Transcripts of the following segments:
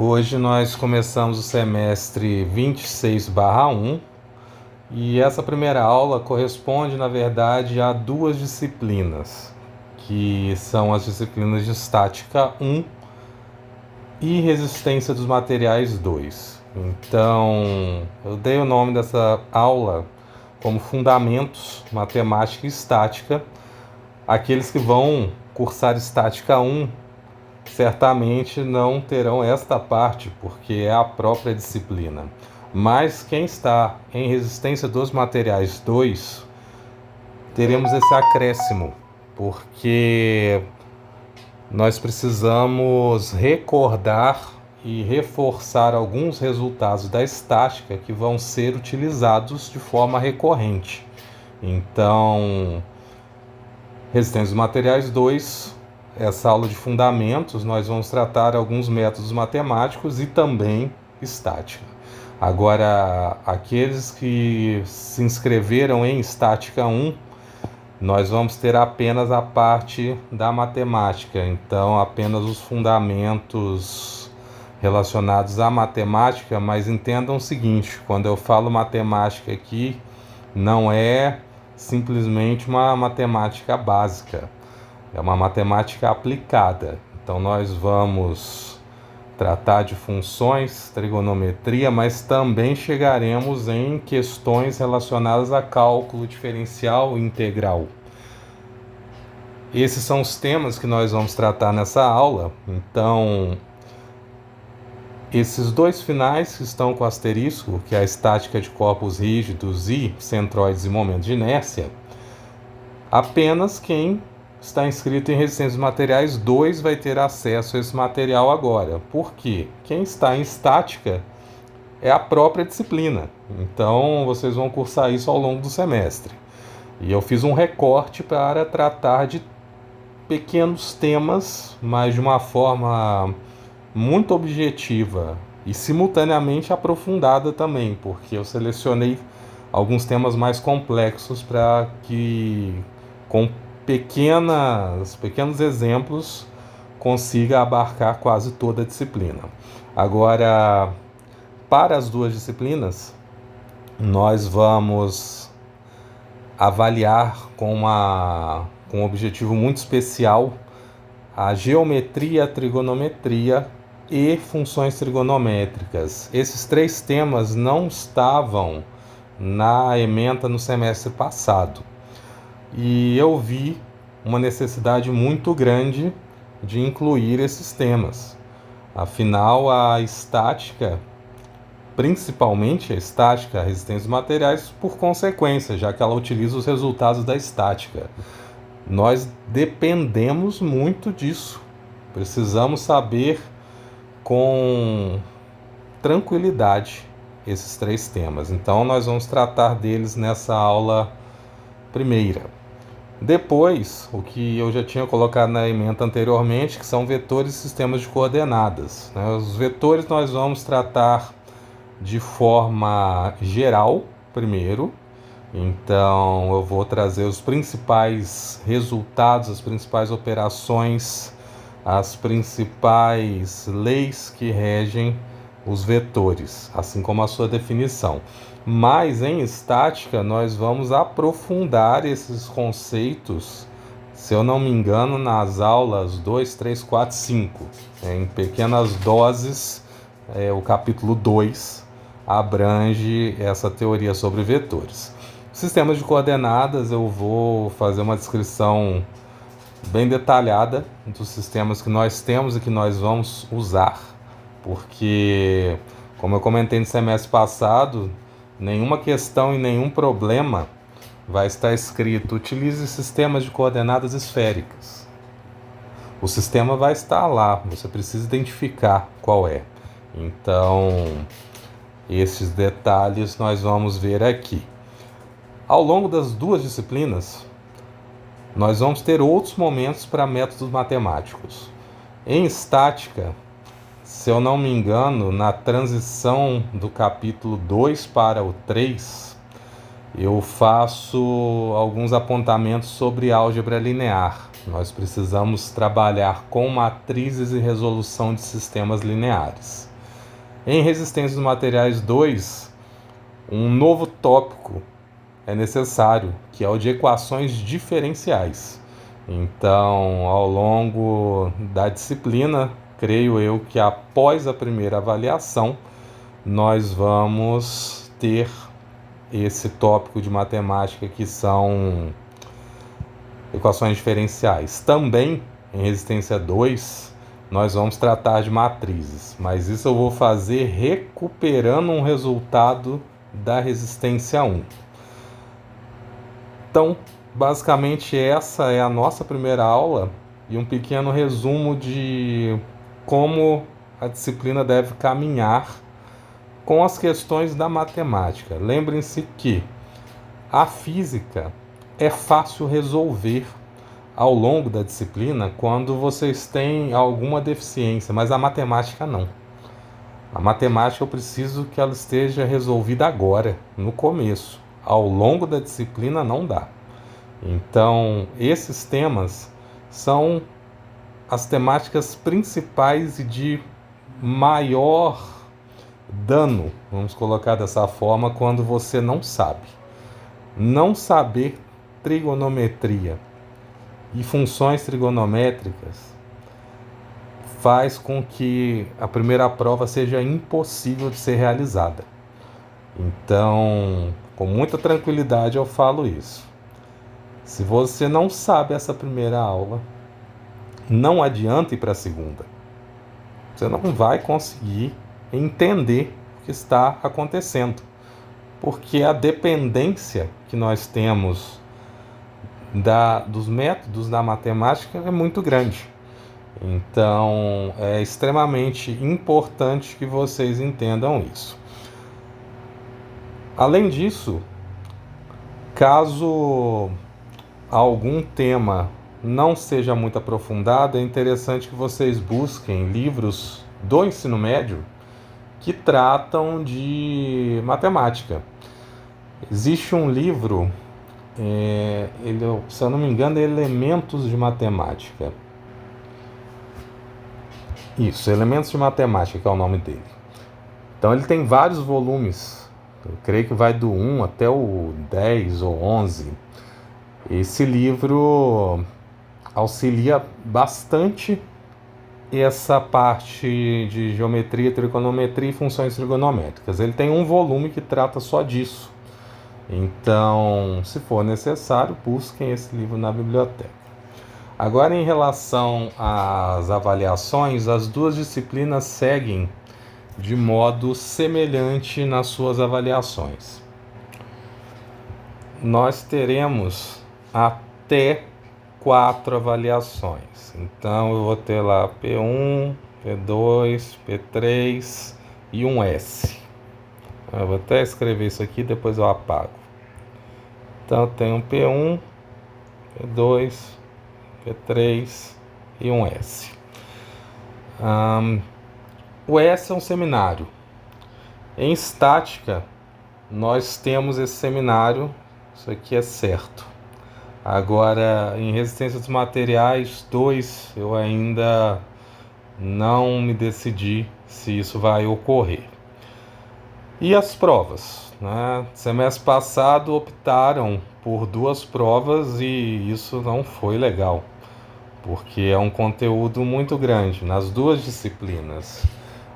Hoje nós começamos o semestre 26/1 e essa primeira aula corresponde, na verdade, a duas disciplinas, que são as disciplinas de Estática 1 e Resistência dos Materiais 2. Então, eu dei o nome dessa aula como Fundamentos, Matemática e Estática. Aqueles que vão cursar Estática 1 certamente não terão esta parte, porque é a própria disciplina. Mas quem está em Resistência dos Materiais 2, teremos esse acréscimo, porque nós precisamos recordar e reforçar alguns resultados da estática que vão ser utilizados de forma recorrente. Então, Resistência dos Materiais 2, essa aula de fundamentos, nós vamos tratar alguns métodos matemáticos e também estática. Agora, aqueles que se inscreveram em Estática 1, nós vamos ter apenas a parte da matemática, então apenas os fundamentos relacionados à matemática, mas entendam o seguinte, quando eu falo matemática aqui, não é simplesmente uma matemática básica, é uma matemática aplicada. Então nós vamos tratar de funções, trigonometria, mas também chegaremos em questões relacionadas a cálculo diferencial e integral. Esses são os temas que nós vamos tratar nessa aula. Então, esses dois finais que estão com asterisco, que é a estática de corpos rígidos e centroides e momentos de inércia, apenas quem está inscrito em Resistência dos Materiais 2 vai ter acesso a esse material agora. Por quê? Quem está em estática é a própria disciplina. Então, vocês vão cursar isso ao longo do semestre. E eu fiz um recorte para tratar de pequenos temas, mas de uma forma muito objetiva e simultaneamente aprofundada também, porque eu selecionei alguns temas mais complexos para que, com pequenos exemplos, consiga abarcar quase toda a disciplina. Agora, para as duas disciplinas, nós vamos avaliar com um objetivo muito especial a geometria, a trigonometria e funções trigonométricas. Esses três temas não estavam na ementa no semestre passado. E eu vi uma necessidade muito grande de incluir esses temas. Afinal, a estática, principalmente a estática, a resistência dos materiais, por consequência, já que ela utiliza os resultados da estática. Nós dependemos muito disso. Precisamos saber com tranquilidade esses três temas. Então, nós vamos tratar deles nessa aula primeira. Depois, o que eu já tinha colocado na ementa anteriormente, que são vetores e sistemas de coordenadas. Os vetores nós vamos tratar de forma geral primeiro. Então, eu vou trazer os principais resultados, as principais operações, as principais leis que regem os vetores, assim como a sua definição. Mas em estática nós vamos aprofundar esses conceitos, se eu não me engano, nas aulas 2, 3, 4, 5. Em pequenas doses, o capítulo 2 abrange essa teoria sobre vetores. Sistemas de coordenadas, eu vou fazer uma descrição bem detalhada dos sistemas que nós temos e que nós vamos usar, porque, como eu comentei no semestre passado, nenhuma questão e nenhum problema vai estar escrito utilize sistemas de coordenadas esféricas. O sistema vai estar lá, você precisa identificar qual é. Então, esses detalhes nós vamos ver aqui. Ao longo das duas disciplinas, nós vamos ter outros momentos para métodos matemáticos. Em estática, se eu não me engano, na transição do capítulo 2 para o 3, eu faço alguns apontamentos sobre álgebra linear. Nós precisamos trabalhar com matrizes e resolução de sistemas lineares. Em Resistência dos Materiais 2, um novo tópico é necessário, que é o de equações diferenciais. Então, ao longo da disciplina, creio eu que após a primeira avaliação, nós vamos ter esse tópico de matemática que são equações diferenciais. Também, em Resistência 2, nós vamos tratar de matrizes, mas isso eu vou fazer recuperando um resultado da Resistência 1. Então, basicamente essa é a nossa primeira aula e um pequeno resumo de como a disciplina deve caminhar com as questões da matemática. Lembrem-se que a física é fácil resolver ao longo da disciplina quando vocês têm alguma deficiência, mas a matemática não. A matemática eu preciso que ela esteja resolvida agora, no começo. Ao longo da disciplina não dá. Então, esses temas são as temáticas principais e de maior dano, vamos colocar dessa forma, quando você não sabe. Não saber trigonometria e funções trigonométricas faz com que a primeira prova seja impossível de ser realizada. Então, com muita tranquilidade eu falo isso. Se você não sabe essa primeira aula, não adianta ir para a segunda. Você não vai conseguir entender o que está acontecendo, porque a dependência que nós temos dos métodos da matemática é muito grande. Então, é extremamente importante que vocês entendam isso. Além disso, caso algum tema não seja muito aprofundado, é interessante que vocês busquem livros do ensino médio que tratam de matemática. Existe um livro, se eu não me engano, é Elementos de Matemática. Isso, Elementos de Matemática, que é o nome dele. Então ele tem vários volumes, eu creio que vai do 1 até o 10 ou 11. Esse livro auxilia bastante essa parte de geometria, trigonometria e funções trigonométricas. Ele tem um volume que trata só disso. Então, se for necessário, busquem esse livro na biblioteca. Agora, em relação às avaliações, as duas disciplinas seguem de modo semelhante nas suas avaliações. Nós teremos até 4 avaliações. Então, eu vou ter lá P1, P2, P3 e um S. Eu vou até escrever isso aqui, depois eu apago. Então, eu tenho P1, P2, P3 e um S. O S é um seminário. Em estática, nós temos esse seminário, isso aqui é certo. Agora, em resistência dos materiais 2, eu ainda não me decidi se isso vai ocorrer. E as provas, né? Semestre passado optaram por 2 provas e isso não foi legal, porque é um conteúdo muito grande nas 2 disciplinas.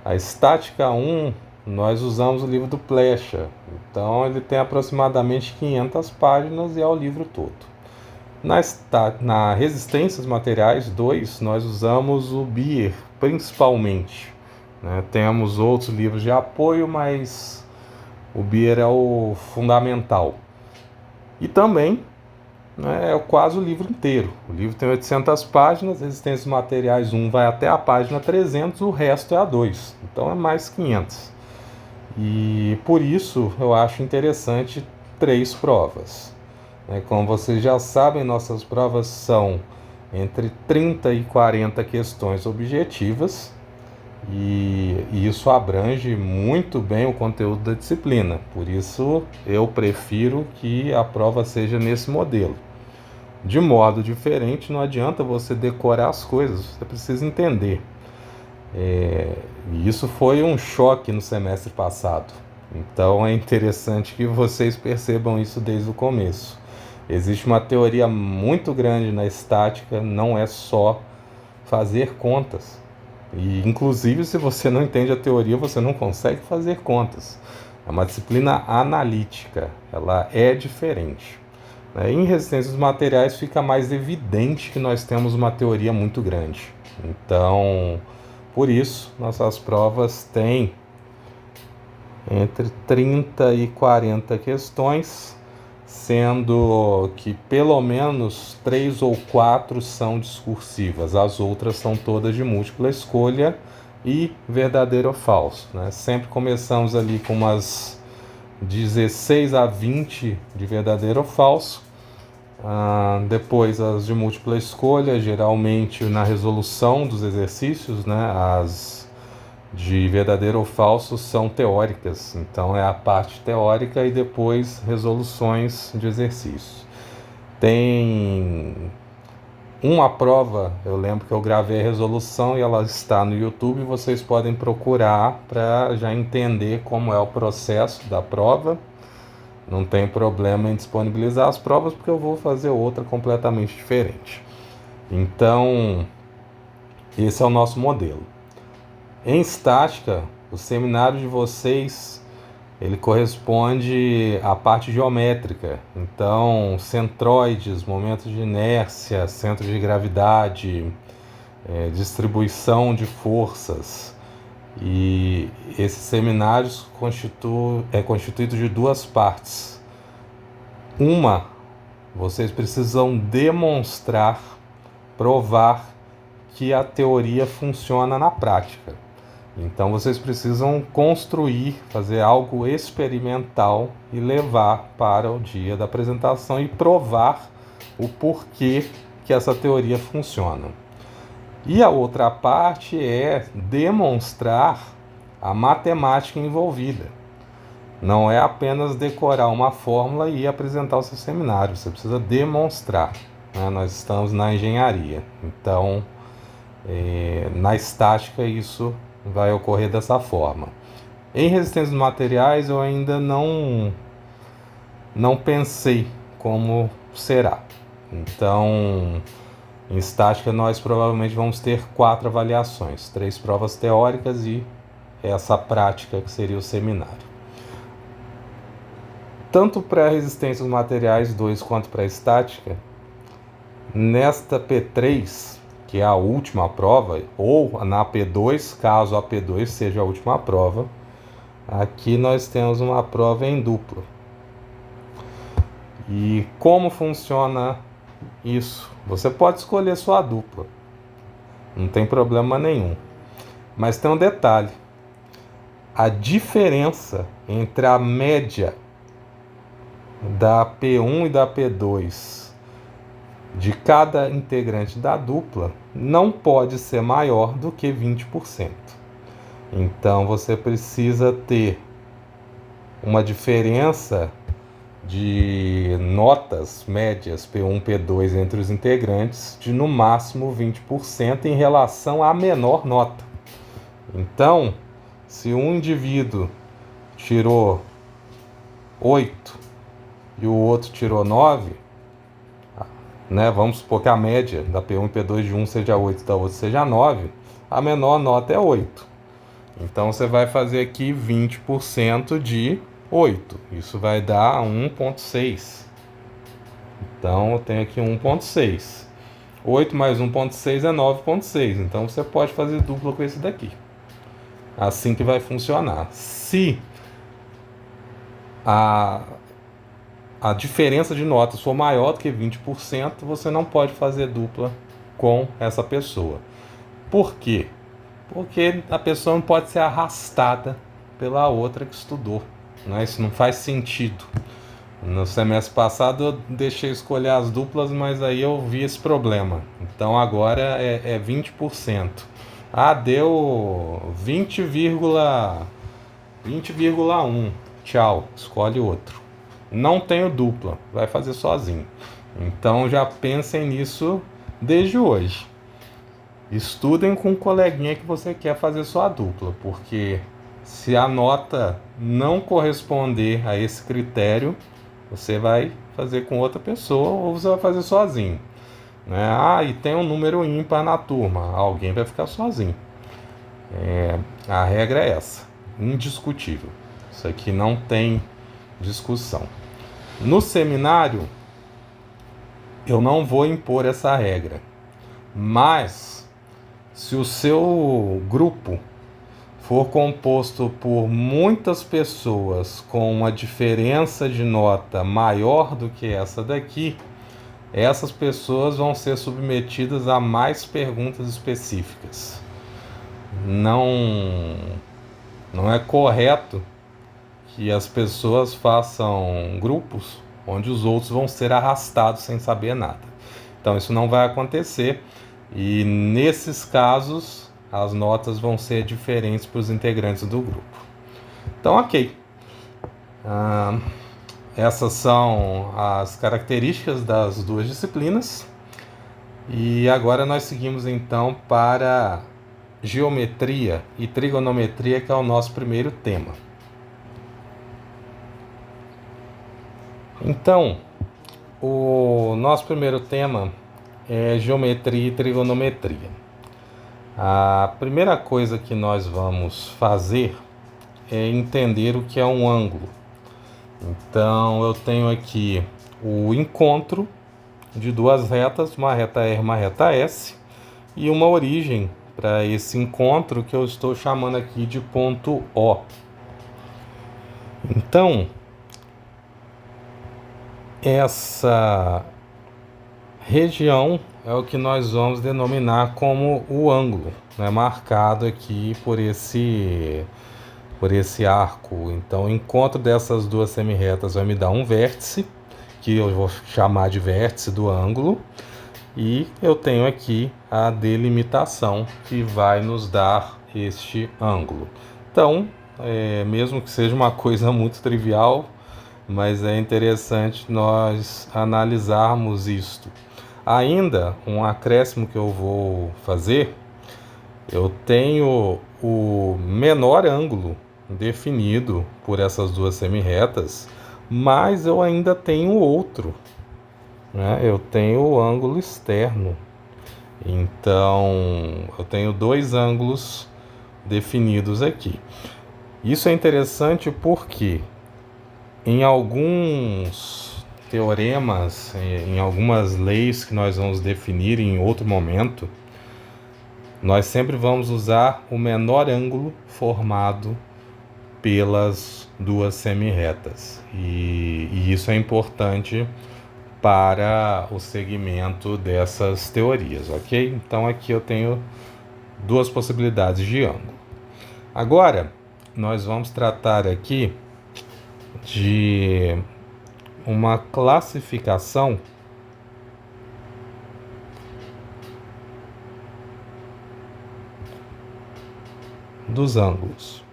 A Estática 1, nós usamos o livro do Plecha, então ele tem aproximadamente 500 páginas e é o livro todo. Na Resistência dos Materiais 2, nós usamos o Beer, principalmente. Né? Temos outros livros de apoio, mas o Beer é o fundamental. E também é quase o livro inteiro. O livro tem 800 páginas, Resistência dos Materiais 1 vai até a página 300, o resto é a 2. Então é mais 500. E por isso eu acho interessante 3 provas. Como vocês já sabem, nossas provas são entre 30 e 40 questões objetivas e isso abrange muito bem o conteúdo da disciplina. Por isso eu prefiro que a prova seja nesse modelo. De modo diferente, não adianta você decorar as coisas, você precisa entender. E isso foi um choque no semestre passado. Então é interessante que vocês percebam isso desde o começo. Existe uma teoria muito grande na estática, não é só fazer contas. E inclusive se você não entende a teoria, você não consegue fazer contas. É uma disciplina analítica, ela é diferente. Em resistência dos materiais fica mais evidente que nós temos uma teoria muito grande. Então, por isso, nossas provas têm entre 30 e 40 questões, sendo que pelo menos 3 ou 4 são discursivas, as outras são todas de múltipla escolha e verdadeiro ou falso. Sempre começamos ali com umas 16 a 20 de verdadeiro ou falso, depois as de múltipla escolha, geralmente na resolução dos exercícios, as de verdadeiro ou falso são teóricas, então é a parte teórica e depois resoluções de exercícios. Tem uma prova, eu lembro que eu gravei a resolução e ela está no YouTube, vocês podem procurar para já entender como é o processo da prova. Não tem problema em disponibilizar as provas, porque eu vou fazer outra completamente diferente. Então, esse é o nosso modelo. Em estática, o seminário de vocês, ele corresponde à parte geométrica. Então, centroides, momentos de inércia, centro de gravidade, distribuição de forças. E esses seminários é constituído de duas partes. Uma, vocês precisam demonstrar, provar que a teoria funciona na prática. Então vocês precisam construir, fazer algo experimental e levar para o dia da apresentação e provar o porquê que essa teoria funciona. E a outra parte é demonstrar a matemática envolvida. Não é apenas decorar uma fórmula e apresentar o seu seminário, você precisa demonstrar. Nós estamos na engenharia, então na estática isso vai ocorrer dessa forma. Em resistência dos materiais eu ainda não pensei como será. Então, em estática nós provavelmente vamos ter 4 avaliações, 3 provas teóricas e essa prática que seria o seminário. Tanto para a resistência dos materiais 2 quanto para a estática, nesta P3, que é a última prova, ou na P2, caso a P2 seja a última prova, aqui nós temos uma prova em dupla. E como funciona isso? Você pode escolher sua dupla, não tem problema nenhum. Mas tem um detalhe: a diferença entre a média da P1 e da P2 de cada integrante da dupla não pode ser maior do que 20%. Então você precisa ter uma diferença de notas médias P1 e P2 entre os integrantes de no máximo 20% em relação à menor nota. Então, se um indivíduo tirou 8 e o outro tirou 9, vamos supor que a média da P1 e P2 de um seja 8 e da outra seja 9, a menor nota é 8. Então você vai fazer aqui 20% de 8. Isso vai dar 1,6. Então eu tenho aqui 1,6. 8 mais 1,6 é 9,6. Então você pode fazer dupla com esse daqui. Assim que vai funcionar. Se a diferença de notas for maior do que 20%, você não pode fazer dupla com essa pessoa. Por quê? Porque a pessoa não pode ser arrastada pela outra que estudou. Isso não faz sentido. No semestre passado eu deixei escolher as duplas, mas aí eu vi esse problema. Então agora é 20%. Deu 20,1. Tchau, escolhe outro. Não tenho dupla, vai fazer sozinho. Então já pensem nisso desde hoje. estudem com o coleguinha que você quer fazer sua dupla, porque se a nota não corresponder a esse critério, você vai fazer com outra pessoa ou você vai fazer sozinho, né? Ah, e tem um número ímpar na turma, alguém vai ficar sozinho. A regra é essa, indiscutível. Isso aqui não tem discussão. No seminário, eu não vou impor essa regra, mas se o seu grupo for composto por muitas pessoas com uma diferença de nota maior do que essa daqui, essas pessoas vão ser submetidas a mais perguntas específicas. Não é correto que as pessoas façam grupos onde os outros vão ser arrastados sem saber nada. Então isso não vai acontecer e nesses casos as notas vão ser diferentes para os integrantes do grupo. Então, ok. Essas são as características das duas disciplinas. E agora nós seguimos então para geometria e trigonometria, que é o nosso primeiro tema. Então, o nosso primeiro tema é geometria e trigonometria. A primeira coisa que nós vamos fazer é entender o que é um ângulo. Então, eu tenho aqui o encontro de duas retas, uma reta R e uma reta S, e uma origem para esse encontro que eu estou chamando aqui de ponto O. Então, essa região é o que nós vamos denominar como o ângulo, né, marcado aqui por esse arco. Então, o encontro dessas duas semirretas vai me dar um vértice, que eu vou chamar de vértice do ângulo, e eu tenho aqui a delimitação que vai nos dar este ângulo. Então, mesmo que seja uma coisa muito trivial, mas é interessante nós analisarmos isto. Ainda um acréscimo que eu vou fazer, eu tenho o menor ângulo definido por essas duas semirretas, mas eu ainda tenho outro, né? Eu tenho o ângulo externo. Então, eu tenho dois ângulos definidos aqui. Isso é interessante porque em alguns teoremas, em algumas leis que nós vamos definir em outro momento, nós sempre vamos usar o menor ângulo formado pelas duas semirretas. E isso é importante para o segmento dessas teorias, ok? Então aqui eu tenho duas possibilidades de ângulo. Agora, nós vamos tratar aqui de uma classificação dos ângulos.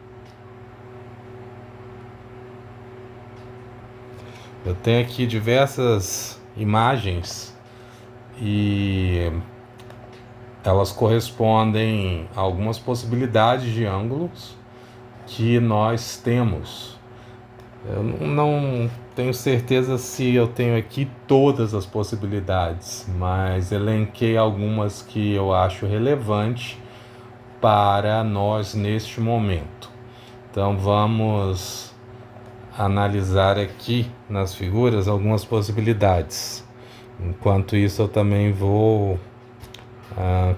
Eu tenho aqui diversas imagens e elas correspondem a algumas possibilidades de ângulos que nós temos. Eu não tenho certeza se eu tenho aqui todas as possibilidades, mas elenquei algumas que eu acho relevante para nós neste momento. Então vamos analisar aqui nas figuras algumas possibilidades. Enquanto isso, eu também vou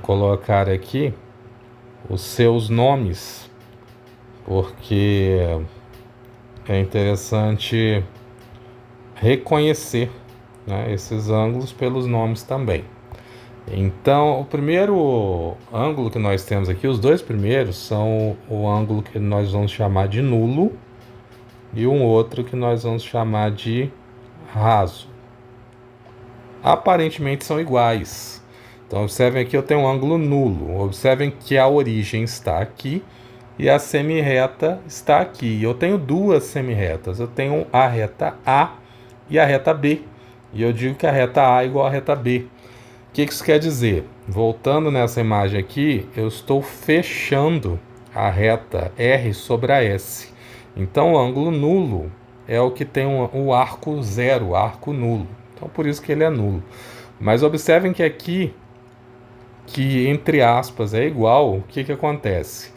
colocar aqui os seus nomes, porque é interessante reconhecer, né, esses ângulos pelos nomes também. Então, o primeiro ângulo que nós temos aqui, os dois primeiros, são o ângulo que nós vamos chamar de nulo e um outro que nós vamos chamar de raso. Aparentemente são iguais. Então, observem aqui, eu tenho um ângulo nulo. Observem que a origem está aqui e a semirreta está aqui. Eu tenho duas semirretas. Eu tenho a reta A e a reta B. E eu digo que a reta A é igual à reta B. que isso quer dizer? Voltando nessa imagem aqui, eu estou fechando a reta R sobre a S. Então, o ângulo nulo é o que tem o arco zero, o arco nulo. Então, por isso que ele é nulo. Mas observem que aqui, que entre aspas é igual, o que acontece?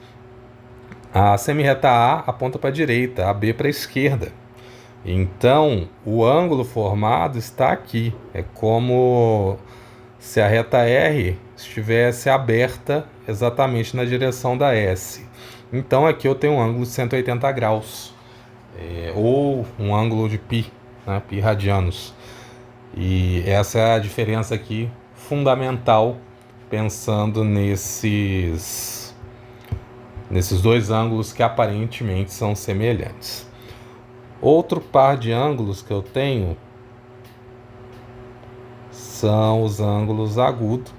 A semirreta A aponta para a direita, a B para a esquerda. Então, o ângulo formado está aqui. É como se a reta R estivesse aberta exatamente na direção da S. Então, aqui eu tenho um ângulo de 180 graus, ou um ângulo de π, né, π radianos. E essa é a diferença aqui fundamental, pensando nesses dois ângulos que aparentemente são semelhantes. Outro par de ângulos que eu tenho são os ângulos agudo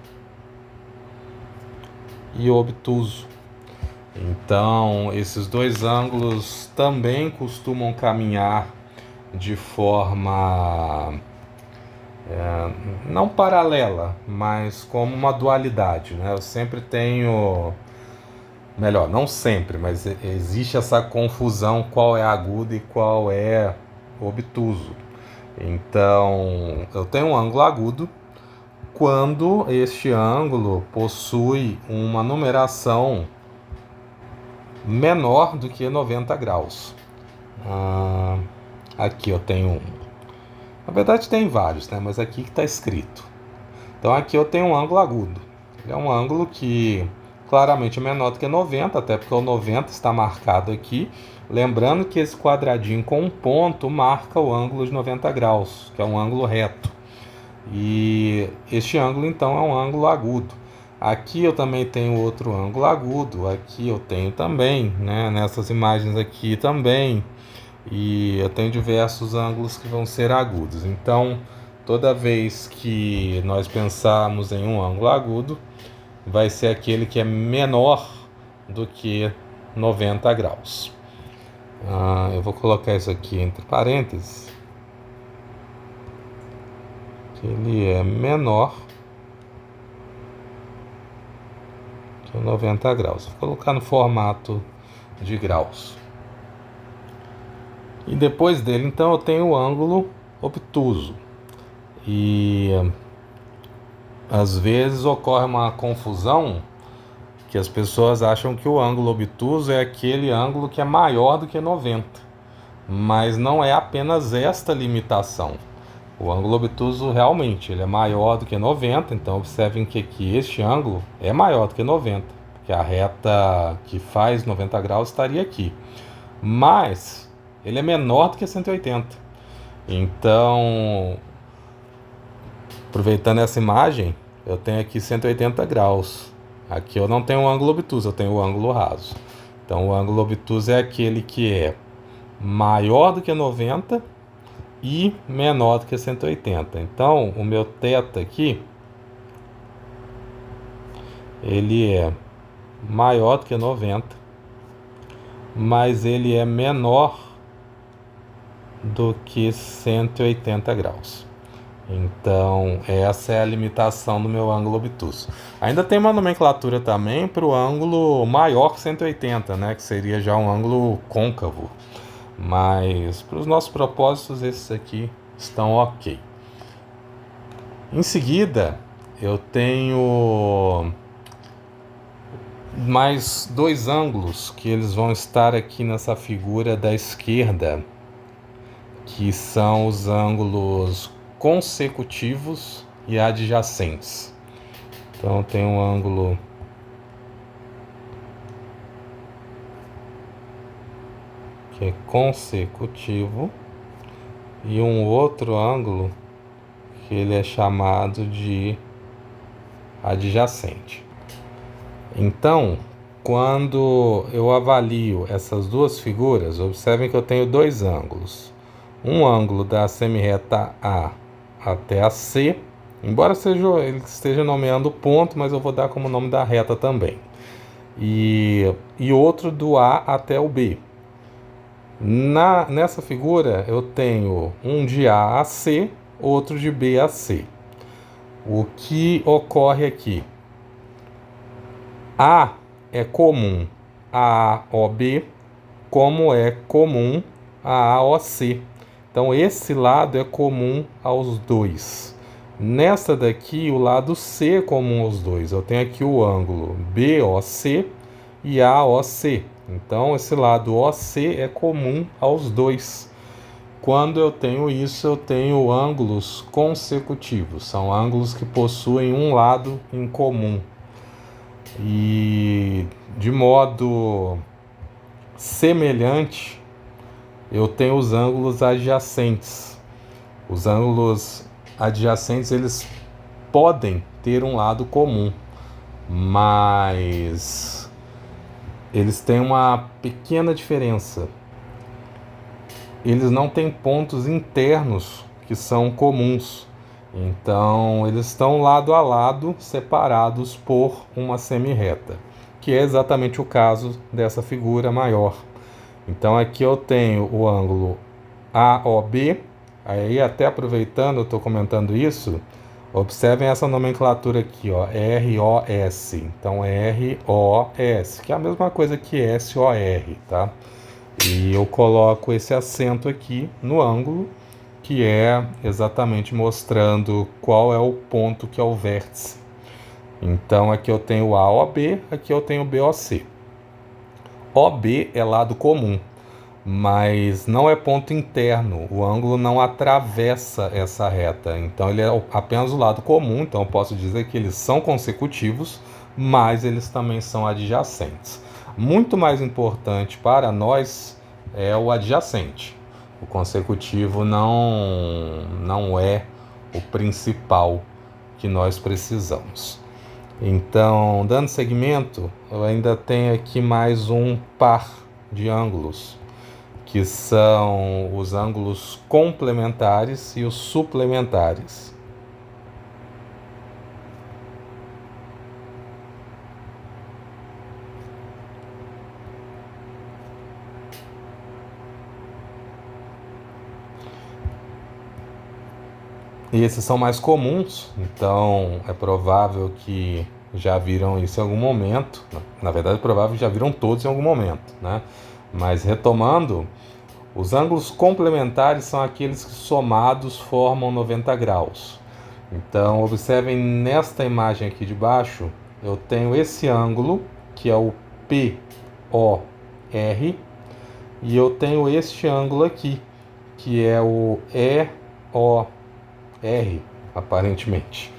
e obtuso. Então, esses dois ângulos também costumam caminhar de forma não paralela, mas como uma dualidade, né? Eu sempre tenho, melhor, não sempre, mas existe essa confusão qual é agudo e qual é obtuso. Então, eu tenho um ângulo agudo quando este ângulo possui uma numeração menor do que 90 graus. Aqui eu tenho, na verdade tem vários, né? Mas aqui que está escrito. Então aqui eu tenho um ângulo agudo. Ele é um ângulo que claramente é menor do que 90, até porque o 90 está marcado aqui. Lembrando que esse quadradinho com um ponto marca o ângulo de 90 graus, que é um ângulo reto. E este ângulo então é um ângulo agudo. Aqui eu também tenho outro ângulo agudo, aqui eu tenho também, né? Nessas imagens aqui também. E eu tenho diversos ângulos que vão ser agudos. Então, toda vez que nós pensarmos em um ângulo agudo, vai ser aquele que é menor do que 90 graus. Eu vou colocar isso aqui entre parênteses. Ele é menor que 90 graus. Vou colocar no formato de graus. E depois dele, então, eu tenho o ângulo obtuso. E às vezes ocorre uma confusão que as pessoas acham que o ângulo obtuso é aquele ângulo que é maior do que 90. Mas não é apenas esta limitação. O ângulo obtuso realmente ele é maior do que 90, então observem que aqui este ângulo é maior do que 90, porque a reta que faz 90 graus estaria aqui. Mas ele é menor do que 180. Então, aproveitando essa imagem, eu tenho aqui 180 graus. Aqui eu não tenho um ângulo obtuso, eu tenho o ângulo raso. Então, o ângulo obtuso é aquele que é maior do que 90 e menor do que 180. Então, o meu θ aqui, ele é maior do que 90, mas ele é menor do que 180 graus. Então, essa é a limitação do meu ângulo obtuso. Ainda tem uma nomenclatura também para o ângulo maior que 180, né? Que seria já um ângulo côncavo. Mas, para os nossos propósitos, esses aqui estão ok. Em seguida, eu tenho mais dois ângulos que eles vão estar aqui nessa figura da esquerda, que são os ângulos consecutivos e adjacentes. Então tem um ângulo que é consecutivo e um outro ângulo que ele é chamado de adjacente. Então, quando eu avalio essas duas figuras, observem que eu tenho dois ângulos. Um ângulo da semirreta A até a C, embora ele esteja nomeando o ponto, mas eu vou dar como nome da reta também. E outro do A até o B. Nessa figura eu tenho um de A a C, outro de B a C. O que ocorre aqui? A é comum a AOB, como é comum a AOC. Então, esse lado é comum aos dois. Nessa daqui, o lado C é comum aos dois. Eu tenho aqui o ângulo BOC e AOC. Então, esse lado OC é comum aos dois. Quando eu tenho isso, eu tenho ângulos consecutivos. São ângulos que possuem um lado em comum. E de modo semelhante, eu tenho os ângulos adjacentes. Os ângulos adjacentes, eles podem ter um lado comum, mas eles têm uma pequena diferença. Eles não têm pontos internos que são comuns. Então, eles estão lado a lado, separados por uma semi-reta, que é exatamente o caso dessa figura maior. Então, aqui eu tenho o ângulo AOB. Aí, até aproveitando, eu estou comentando isso, observem essa nomenclatura aqui, ó, ROS. Então, ROS, que é a mesma coisa que SOR, tá? E eu coloco esse acento aqui no ângulo, que é exatamente mostrando qual é o ponto que é o vértice. Então, aqui eu tenho AOB, aqui eu tenho BOC. OB é lado comum, mas não é ponto interno. O ângulo não atravessa essa reta. Então, ele é apenas o lado comum. Então, eu posso dizer que eles são consecutivos, mas eles também são adjacentes. Muito mais importante para nós é o adjacente. O consecutivo não é o principal que nós precisamos. Então, dando seguimento, eu ainda tenho aqui mais um par de ângulos, que são os ângulos complementares e os suplementares. E esses são mais comuns, então é provável que já viram isso em algum momento. Na verdade, é provável que já viram todos em algum momento, né? Mas retomando, os ângulos complementares são aqueles que somados formam 90 graus. Então, observem nesta imagem aqui de baixo, eu tenho esse ângulo, que é o POR, e eu tenho este ângulo aqui, que é o EOR, aparentemente.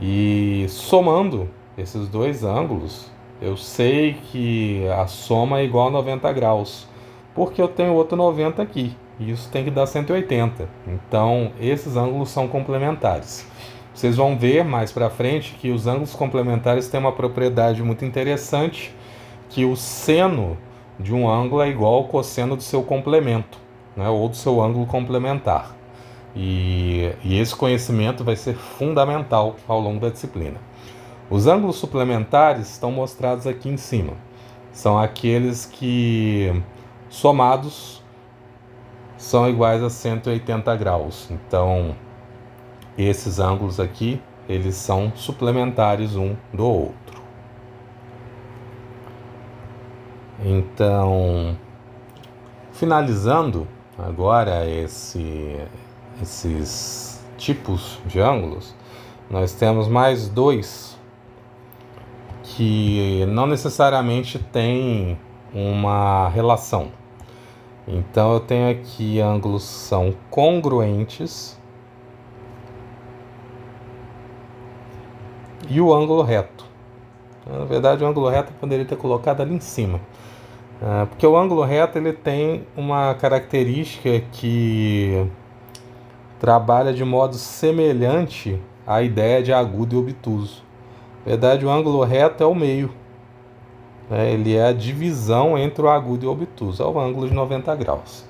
E somando esses dois ângulos, eu sei que a soma é igual a 90 graus, porque eu tenho outro 90 aqui, e isso tem que dar 180. Então, esses ângulos são complementares. Vocês vão ver mais para frente que os ângulos complementares têm uma propriedade muito interessante, que o seno de um ângulo é igual ao cosseno do seu complemento, né, ou do seu ângulo complementar. E esse conhecimento vai ser fundamental ao longo da disciplina. Os ângulos suplementares estão mostrados aqui em cima. São aqueles que, somados, são iguais a 180 graus. Então, esses ângulos aqui, eles são suplementares um do outro. Então, finalizando agora esses tipos de ângulos, nós temos mais dois que não necessariamente têm uma relação. Então eu tenho aqui ângulos que são congruentes e o ângulo reto. Na verdade, o ângulo reto eu poderia ter colocado ali em cima, porque o ângulo reto ele tem uma característica que trabalha de modo semelhante à ideia de agudo e obtuso. Na verdade, o ângulo reto é o meio, né? Ele é a divisão entre o agudo e o obtuso, é o ângulo de 90 graus.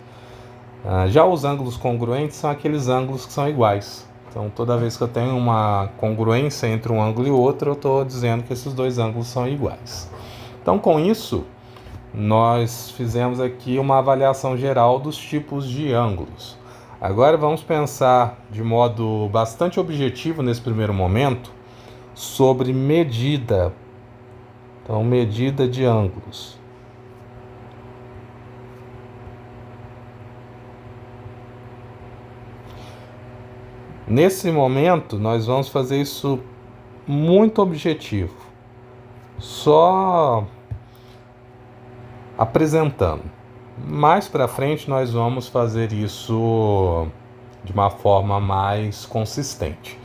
Já os ângulos congruentes são aqueles ângulos que são iguais. Então, toda vez que eu tenho uma congruência entre um ângulo e outro, eu estou dizendo que esses dois ângulos são iguais. Então, com isso, nós fizemos aqui uma avaliação geral dos tipos de ângulos. Agora vamos pensar de modo bastante objetivo nesse primeiro momento sobre medida. Então, medida de ângulos. Nesse momento, nós vamos fazer isso muito objetivo, só apresentando. Mais para frente, nós vamos fazer isso de uma forma mais consistente.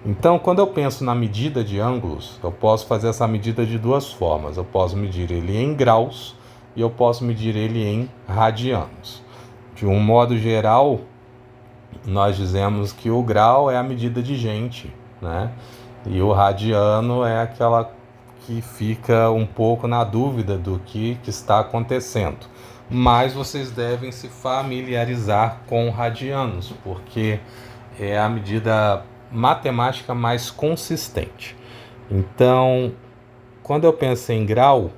Então, quando eu penso na medida de ângulos, eu posso fazer essa medida de duas formas. Eu posso medir ele em graus e eu posso medir ele em radianos. De um modo geral, nós dizemos que o grau é a medida de gente, né? E o radiano é aquela que fica um pouco na dúvida do que está acontecendo. Mas vocês devem se familiarizar com radianos, porque é a medida matemática mais consistente. Então, quando eu penso em grau,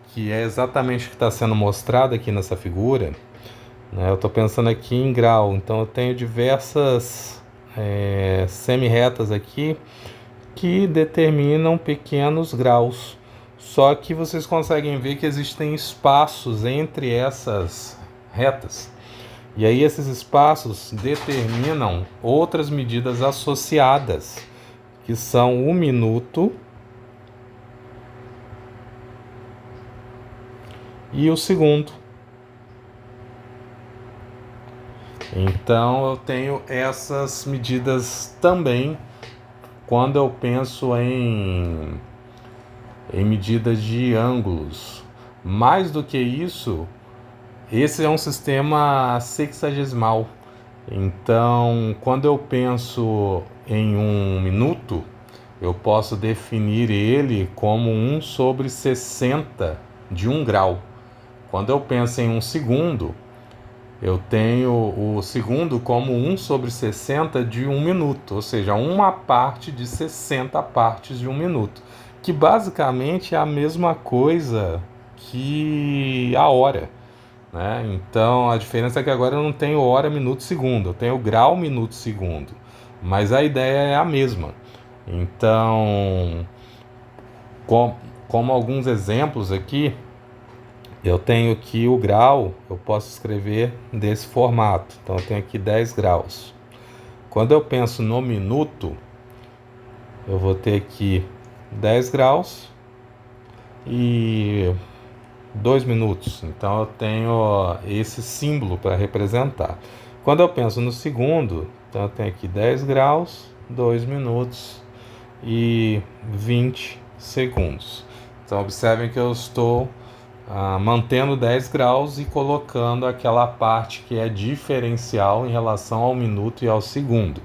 que é exatamente o que está sendo mostrado aqui nessa figura, né, eu estou pensando aqui em grau, então eu tenho diversas semi-retas aqui que determinam pequenos graus. Só que vocês conseguem ver que existem espaços entre essas retas. E aí esses espaços determinam outras medidas associadas, que são o minuto e o segundo. Então eu tenho essas medidas também quando eu penso em medidas de ângulos. Mais do que isso, esse é um sistema sexagesimal. Então, quando eu penso em um minuto, eu posso definir ele como 1 sobre 60 de 1 grau. Quando eu penso em um segundo, eu tenho o segundo como 1 sobre 60 de 1 minuto, ou seja, uma parte de 60 partes de 1 minuto, que basicamente é a mesma coisa que a hora, né? Então a diferença é que agora eu não tenho hora, minuto, segundo, eu tenho grau, minuto, segundo, mas a ideia é a mesma. Então, como alguns exemplos aqui, eu tenho aqui o grau, eu posso escrever desse formato. Então eu tenho aqui 10 graus. Quando eu penso no minuto, eu vou ter aqui 10 graus e 2 minutos. Então eu tenho esse símbolo para representar. Quando eu penso no segundo, então eu tenho aqui 10 graus, 2 minutos e 20 segundos. Então observem que eu estou mantendo 10 graus e colocando aquela parte que é diferencial em relação ao minuto e ao segundo.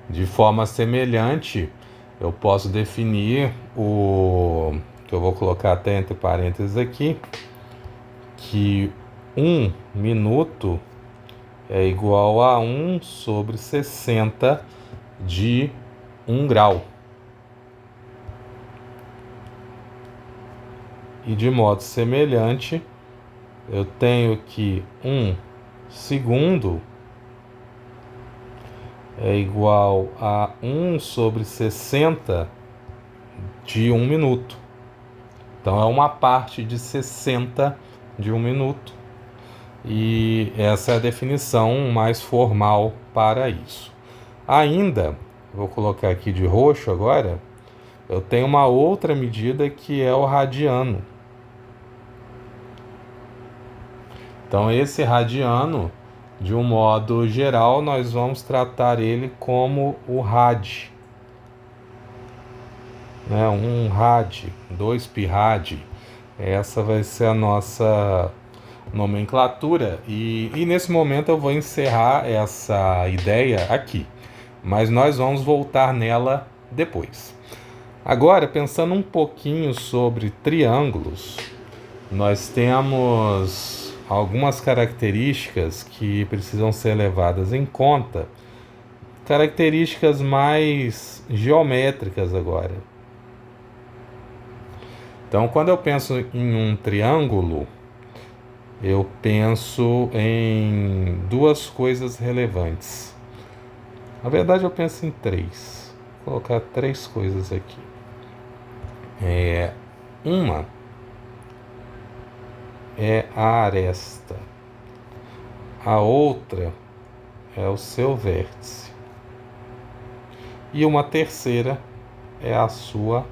De forma semelhante, eu posso definir o que eu vou colocar até entre parênteses aqui, que 1 minuto é igual a 1 sobre 60 de 1 grau. E de modo semelhante, eu tenho que 1 segundo é igual a 1 sobre 60 de 1 minuto. Então é uma parte de 60 de 1 minuto. E essa é a definição mais formal para isso. Ainda, vou colocar aqui de roxo agora, eu tenho uma outra medida que é o radiano. Então esse radiano, de um modo geral, nós vamos tratar ele como o rad. 1 rad, 2 pirrad. Essa vai ser a nossa nomenclatura. E nesse momento eu vou encerrar essa ideia aqui. Mas nós vamos voltar nela depois. Agora, pensando um pouquinho sobre triângulos, nós temos algumas características que precisam ser levadas em conta, características mais geométricas agora. Então, quando eu penso em um triângulo, eu penso em duas coisas relevantes. Na verdade, eu penso em três. Vou colocar três coisas aqui. Uma é a aresta. A outra é o seu vértice. E uma terceira é a sua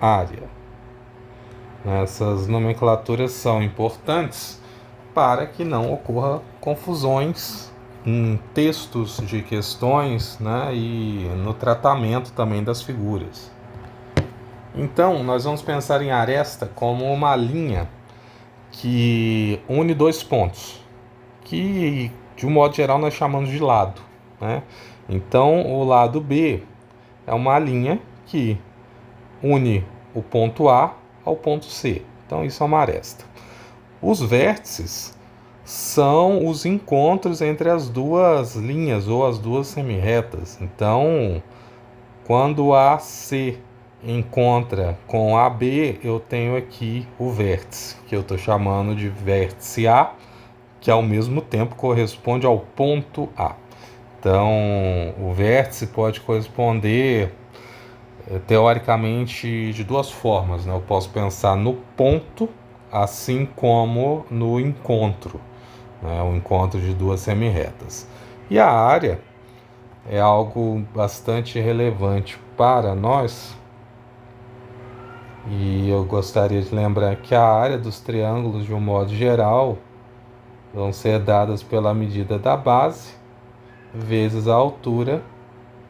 área. Essas nomenclaturas são importantes para que não ocorra confusões em textos de questões, né, e no tratamento também das figuras. Então, nós vamos pensar em aresta como uma linha que une dois pontos, que de um modo geral nós chamamos de lado, né? Então, o lado B é uma linha que une o ponto A ao ponto C. Então, isso é uma aresta. Os vértices são os encontros entre as duas linhas ou as duas semirretas. Então, quando AC encontra com AB, eu tenho aqui o vértice, que eu estou chamando de vértice A, que ao mesmo tempo corresponde ao ponto A. Então, o vértice pode corresponder teoricamente de duas formas, né? Eu posso pensar no ponto, assim como no encontro, né? O encontro de duas semirretas. E a área é algo bastante relevante para nós, e eu gostaria de lembrar que a área dos triângulos, de um modo geral, vão ser dadas pela medida da base vezes a altura,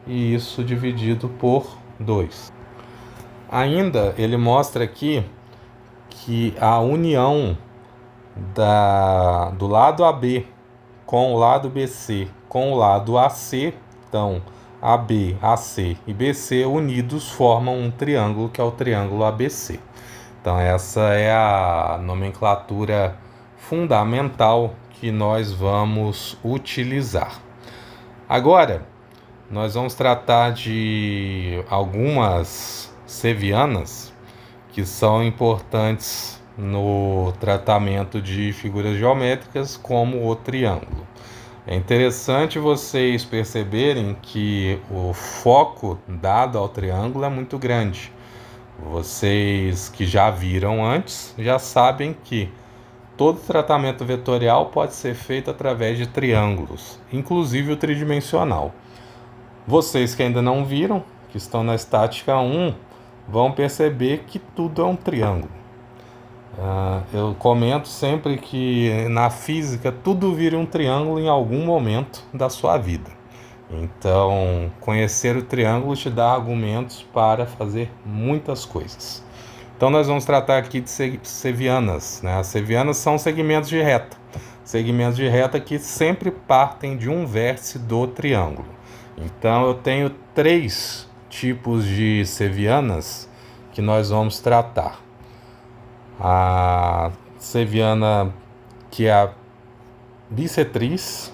e isso dividido por 2. Ainda ele mostra aqui que a união do lado AB com o lado BC com o lado AC, então AB, AC e BC unidos formam um triângulo, que é o triângulo ABC. Então essa é a nomenclatura fundamental que nós vamos utilizar. Agora, nós vamos tratar de algumas sevianas que são importantes no tratamento de figuras geométricas, como o triângulo. É interessante vocês perceberem que o foco dado ao triângulo é muito grande. Vocês que já viram antes já sabem que todo tratamento vetorial pode ser feito através de triângulos, inclusive o tridimensional. Vocês que ainda não viram, que estão na estática 1, vão perceber que tudo é um triângulo. Eu comento sempre que na física tudo vira um triângulo em algum momento da sua vida. Então, conhecer o triângulo te dá argumentos para fazer muitas coisas. Então, nós vamos tratar aqui de sevianas, né? As sevianas são segmentos de reta. Segmentos de reta que sempre partem de um vértice do triângulo. Então, eu tenho 3 tipos de sevianas que nós vamos tratar. A seviana que é a bissetriz,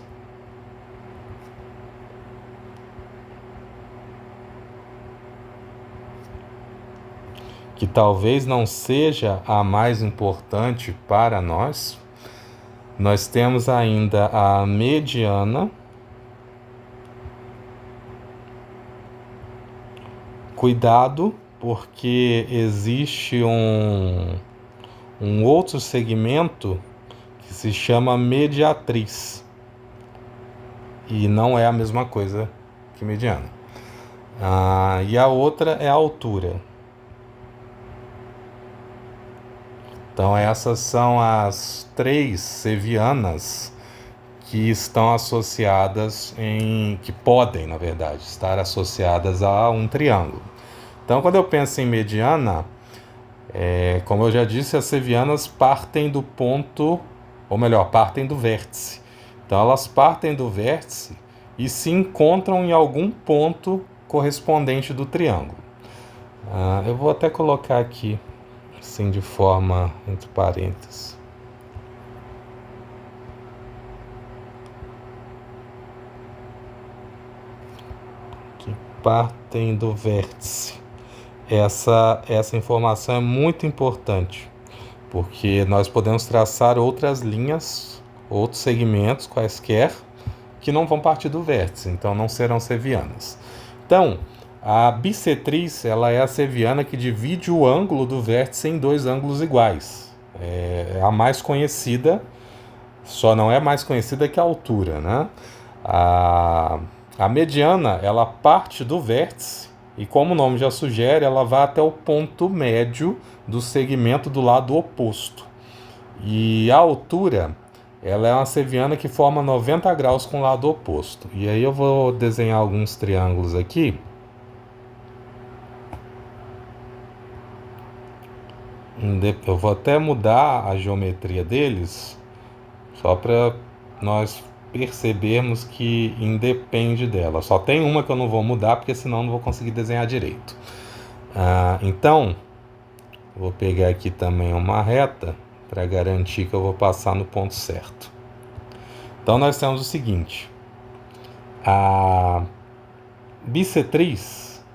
que talvez não seja a mais importante para nós. Nós temos ainda a mediana. Cuidado, porque existe um outro segmento que se chama mediatriz, e não é a mesma coisa que mediana. E a outra é a altura. Então essas são as 3 sevianas que estão associadas que podem, na verdade, estar associadas a um triângulo. Então, quando eu penso em mediana, como eu já disse, as sevianas partem do ponto, ou melhor, partem do vértice. Então, elas partem do vértice e se encontram em algum ponto correspondente do triângulo. Eu vou até colocar aqui, assim, de forma entre parênteses. Partem do vértice. Essa informação é muito importante, porque nós podemos traçar outras linhas, outros segmentos quaisquer, que não vão partir do vértice, então não serão sevianas. Então, a bissetriz, ela é a seviana que divide o ângulo do vértice em dois ângulos iguais. É a mais conhecida, só não é mais conhecida que a altura, né? A mediana, ela parte do vértice e, como o nome já sugere, ela vai até o ponto médio do segmento do lado oposto. E a altura, ela é uma seviana que forma 90 graus com o lado oposto. E aí eu vou desenhar alguns triângulos aqui. Eu vou até mudar a geometria deles, só para nós percebermos que independe dela. Só tem uma que eu não vou mudar, porque senão eu não vou conseguir desenhar direito. Então, vou pegar aqui também uma reta, para garantir que eu vou passar no ponto certo. Então, nós temos o seguinte. A bissetriz,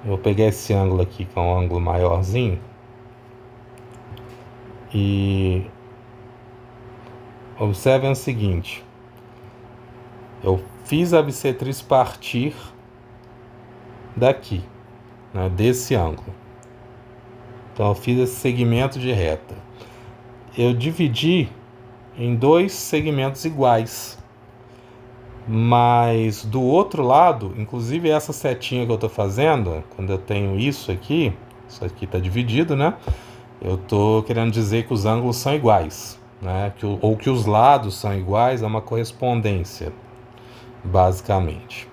eu vou pegar esse ângulo aqui, que é um ângulo maiorzinho, e observem o seguinte. Eu fiz a bissetriz partir daqui, né, desse ângulo. Então, eu fiz esse segmento de reta. Eu dividi em dois segmentos iguais. Mas do outro lado, inclusive essa setinha que eu estou fazendo, quando eu tenho isso aqui está dividido, né? Eu estou querendo dizer que os ângulos são iguais, né? Ou que os lados são iguais, é uma correspondência, basicamente.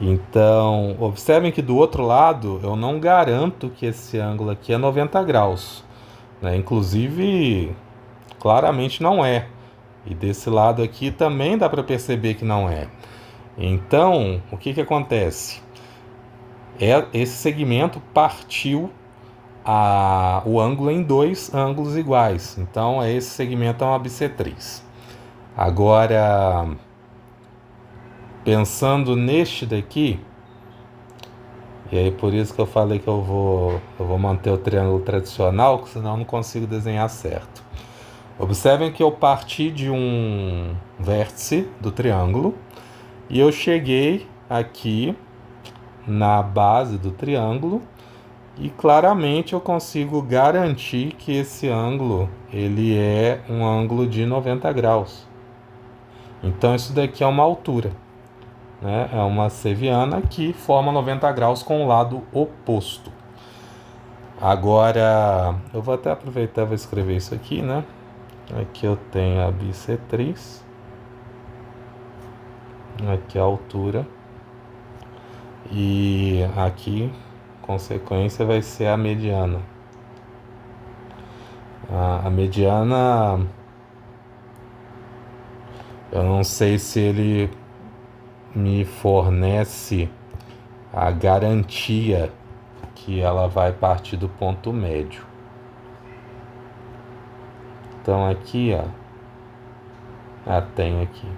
Então, observem que do outro lado, eu não garanto que esse ângulo aqui é 90 graus, né? Inclusive, claramente não é. E desse lado aqui também dá para perceber que não é. Então, o que acontece? Esse segmento partiu o ângulo em dois ângulos iguais. Então, esse segmento é uma bissetriz. Agora, pensando neste daqui, e aí por isso que eu falei que eu vou manter o triângulo tradicional, que senão eu não consigo desenhar certo. Observem que eu parti de um vértice do triângulo e eu cheguei aqui na base do triângulo e claramente eu consigo garantir que esse ângulo ele é um ângulo de 90 graus. Então isso daqui é uma altura, né? É uma seviana que forma 90 graus com o lado oposto. Agora, eu vou até aproveitar e vou escrever isso aqui, né? Aqui eu tenho a bissetriz, aqui a altura, e aqui, consequência, vai ser a mediana. A mediana, eu não sei se ele me fornece a garantia que ela vai partir do ponto médio. Então aqui, ó, tem aqui.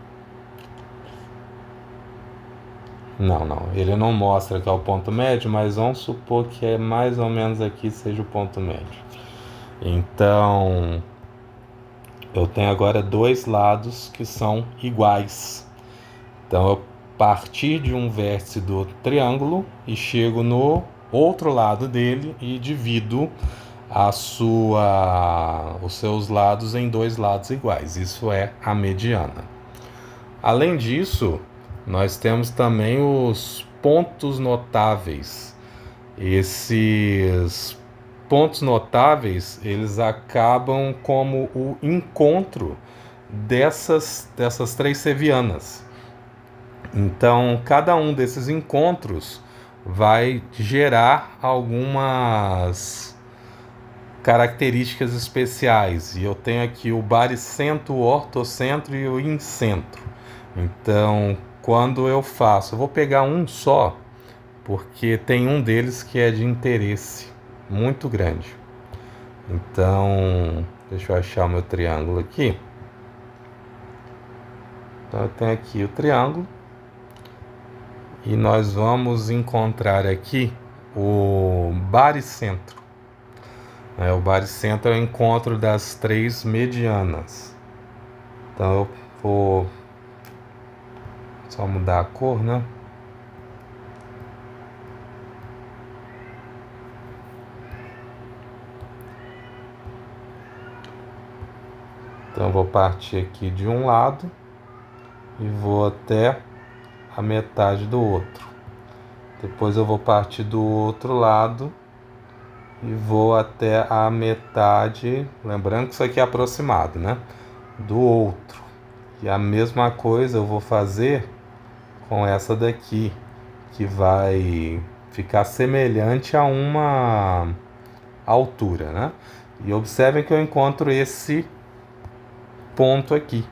Não, ele não mostra que é o ponto médio, mas vamos supor que é mais ou menos aqui seja o ponto médio. Então, eu tenho agora dois lados que são iguais. Então, eu partir de um vértice do triângulo e chego no outro lado dele e divido os seus lados em dois lados iguais. Isso é a mediana. Além disso, nós temos também os pontos notáveis. Esses pontos notáveis, eles acabam como o encontro dessas três sevianas. Então, cada um desses encontros vai gerar algumas características especiais. E eu tenho aqui o baricentro, o ortocentro e o incentro. Então, quando eu vou pegar um só, porque tem um deles que é de interesse muito grande. Então, deixa eu achar o meu triângulo aqui. Então, eu tenho aqui o triângulo. E nós vamos encontrar aqui o baricentro. O baricentro é o encontro das três medianas. Então eu vou só mudar a cor, né? Então eu vou partir aqui de um lado e vou até a metade do outro. Depois eu vou partir do outro lado e vou até a metade, lembrando que isso aqui é aproximado, né? Do outro. E a mesma coisa eu vou fazer com essa daqui, que vai ficar semelhante a uma altura, né? E observem que eu encontro esse ponto aqui.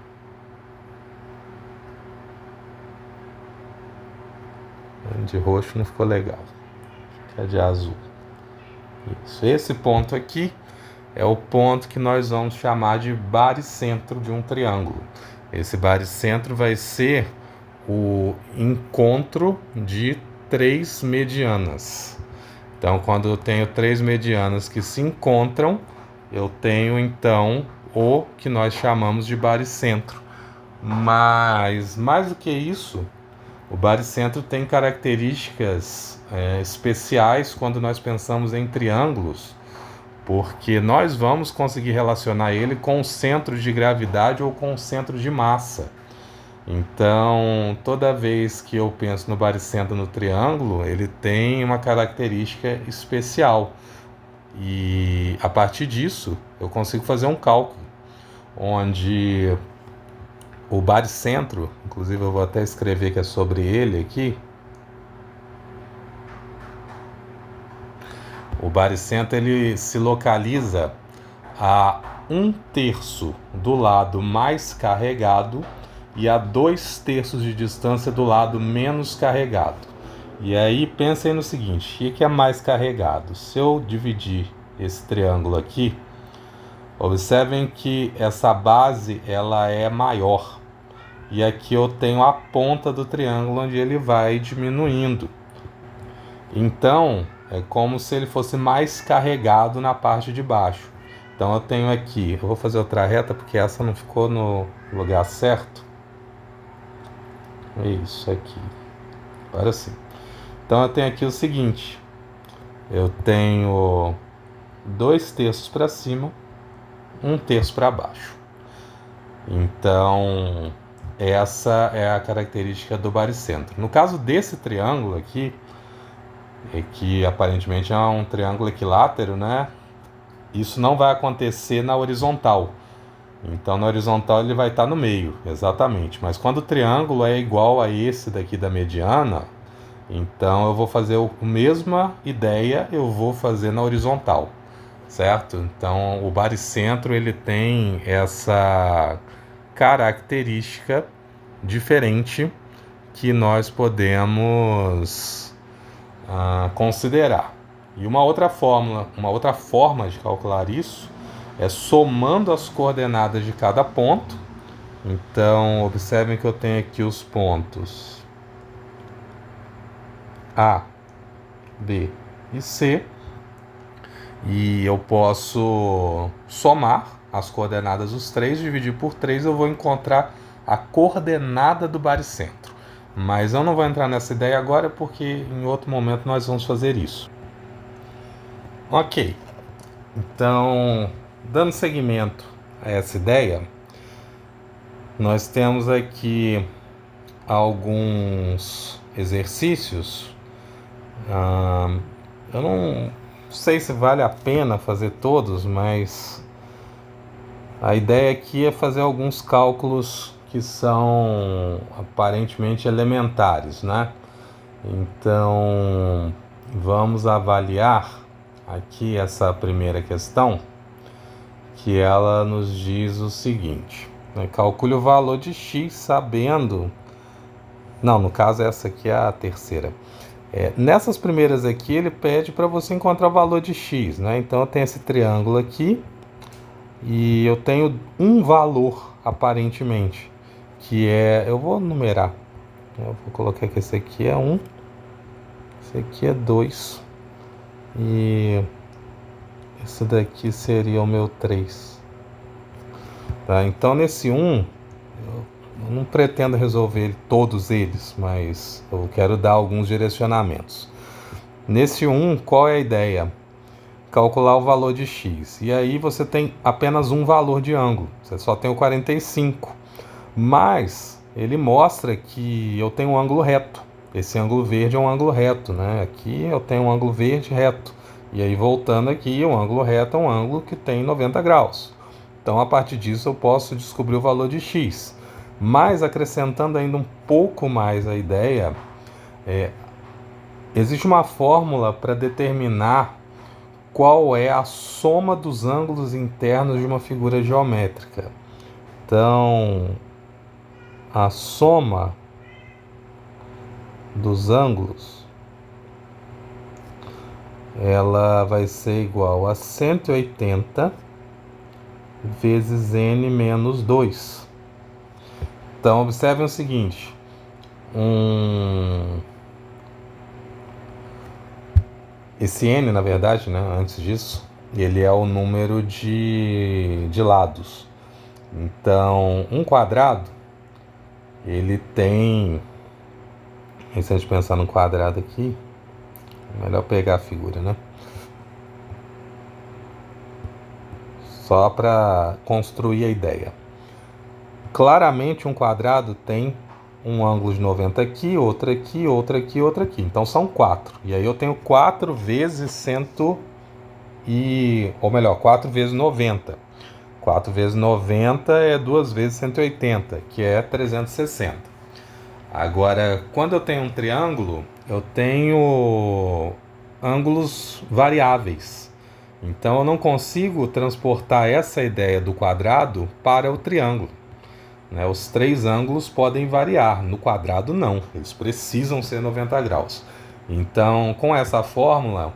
De roxo não ficou legal, é de azul. Isso. Esse ponto aqui é o ponto que nós vamos chamar de baricentro de um triângulo. Esse baricentro vai ser o encontro de três medianas. Então, quando eu tenho três medianas que se encontram, eu tenho então o que nós chamamos de baricentro. Mas, mais do que isso, o baricentro tem características especiais quando nós pensamos em triângulos, porque nós vamos conseguir relacionar ele com o centro de gravidade ou com o centro de massa. Então, toda vez que eu penso no baricentro no triângulo, ele tem uma característica especial. E a partir disso, eu consigo fazer um cálculo, onde o baricentro, inclusive eu vou até escrever que é sobre ele aqui. O baricentro ele se localiza a 1/3 do lado mais carregado e a 2/3 de distância do lado menos carregado. E aí pensem no seguinte, o que é mais carregado? Se eu dividir esse triângulo aqui, observem que essa base ela é maior. E aqui eu tenho a ponta do triângulo onde ele vai diminuindo. Então, é como se ele fosse mais carregado na parte de baixo. Então eu tenho aqui, eu vou fazer outra reta porque essa não ficou no lugar certo. Isso aqui. Agora sim. Então eu tenho aqui o seguinte. Eu tenho 2/3 para cima, 1/3 para baixo. Então, essa é a característica do baricentro. No caso desse triângulo aqui, que aparentemente é um triângulo equilátero, né? Isso não vai acontecer na horizontal. Então, na horizontal ele vai estar no meio, exatamente. Mas quando o triângulo é igual a esse daqui da mediana, então eu vou fazer a mesma ideia, eu vou fazer na horizontal, certo? Então, o baricentro ele tem essa característica diferente que nós podemos considerar. E uma outra forma de calcular isso é somando as coordenadas de cada ponto. Então, observem que eu tenho aqui os pontos A, B e C. E eu posso somar as coordenadas dos três, dividir por 3, eu vou encontrar a coordenada do baricentro. Mas eu não vou entrar nessa ideia agora porque em outro momento nós vamos fazer isso. Ok, então, dando seguimento a essa ideia, nós temos aqui alguns exercícios. Eu não sei se vale a pena fazer todos, mas a ideia aqui é fazer alguns cálculos que são aparentemente elementares, né? Então, vamos avaliar aqui essa primeira questão, que ela nos diz o seguinte, né? Calcule o valor de x sabendo... Não, no caso essa aqui é a terceira. Nessas primeiras aqui ele pede para você encontrar o valor de x, né? Então eu tenho esse triângulo aqui e eu tenho um valor aparentemente, que é... Eu vou numerar. Eu vou colocar que esse aqui é 1, esse aqui é 2 e Esse daqui seria o meu 3. Tá? Então, nesse 1, eu não pretendo resolver todos eles, mas eu quero dar alguns direcionamentos. Nesse 1, qual é a ideia? Calcular o valor de x. E aí você tem apenas um valor de ângulo. Você só tem o 45. Mas ele mostra que eu tenho um ângulo reto. Esse ângulo verde é um ângulo reto, né? Aqui eu tenho um ângulo verde reto. E aí voltando aqui, um ângulo reto é um ângulo que tem 90 graus. Então a partir disso eu posso descobrir o valor de x. Mas acrescentando ainda um pouco mais a ideia, existe uma fórmula para determinar qual é a soma dos ângulos internos de uma figura geométrica. Então, a soma dos ângulos ela vai ser igual a 180 vezes n menos 2. Então, observem o seguinte. Esse n, na verdade, né, antes disso, ele é o número de lados. Então, um quadrado, ele tem... Se a gente pensar no quadrado aqui, é melhor pegar a figura, né? Só para construir a ideia. Claramente, um quadrado tem um ângulo de 90 aqui, outro aqui, outro aqui, outro aqui. Então, são 4. E aí eu tenho 4 vezes 4 vezes 90. 4 vezes 90 é 2 vezes 180, que é 360. Agora, quando eu tenho um triângulo, eu tenho ângulos variáveis. Então, eu não consigo transportar essa ideia do quadrado para o triângulo. Os 3 ângulos podem variar, no quadrado não, eles precisam ser 90 graus. Então, com essa fórmula,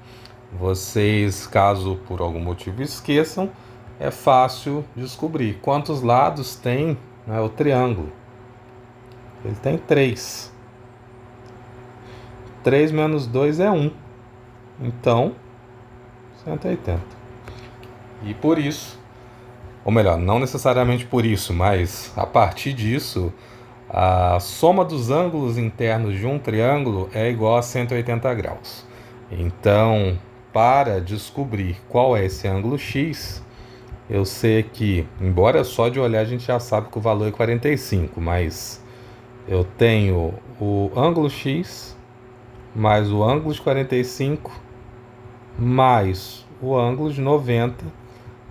vocês, caso por algum motivo esqueçam, é fácil descobrir quantos lados tem o triângulo. Ele tem 3. 3 menos 2 é 1. Então, 180. E por isso, ou melhor, não necessariamente por isso, mas a partir disso, a soma dos ângulos internos de um triângulo é igual a 180 graus. Então, para descobrir qual é esse ângulo x, eu sei que, embora só de olhar a gente já sabe que o valor é 45, mas eu tenho o ângulo x mais o ângulo de 45 mais o ângulo de 90,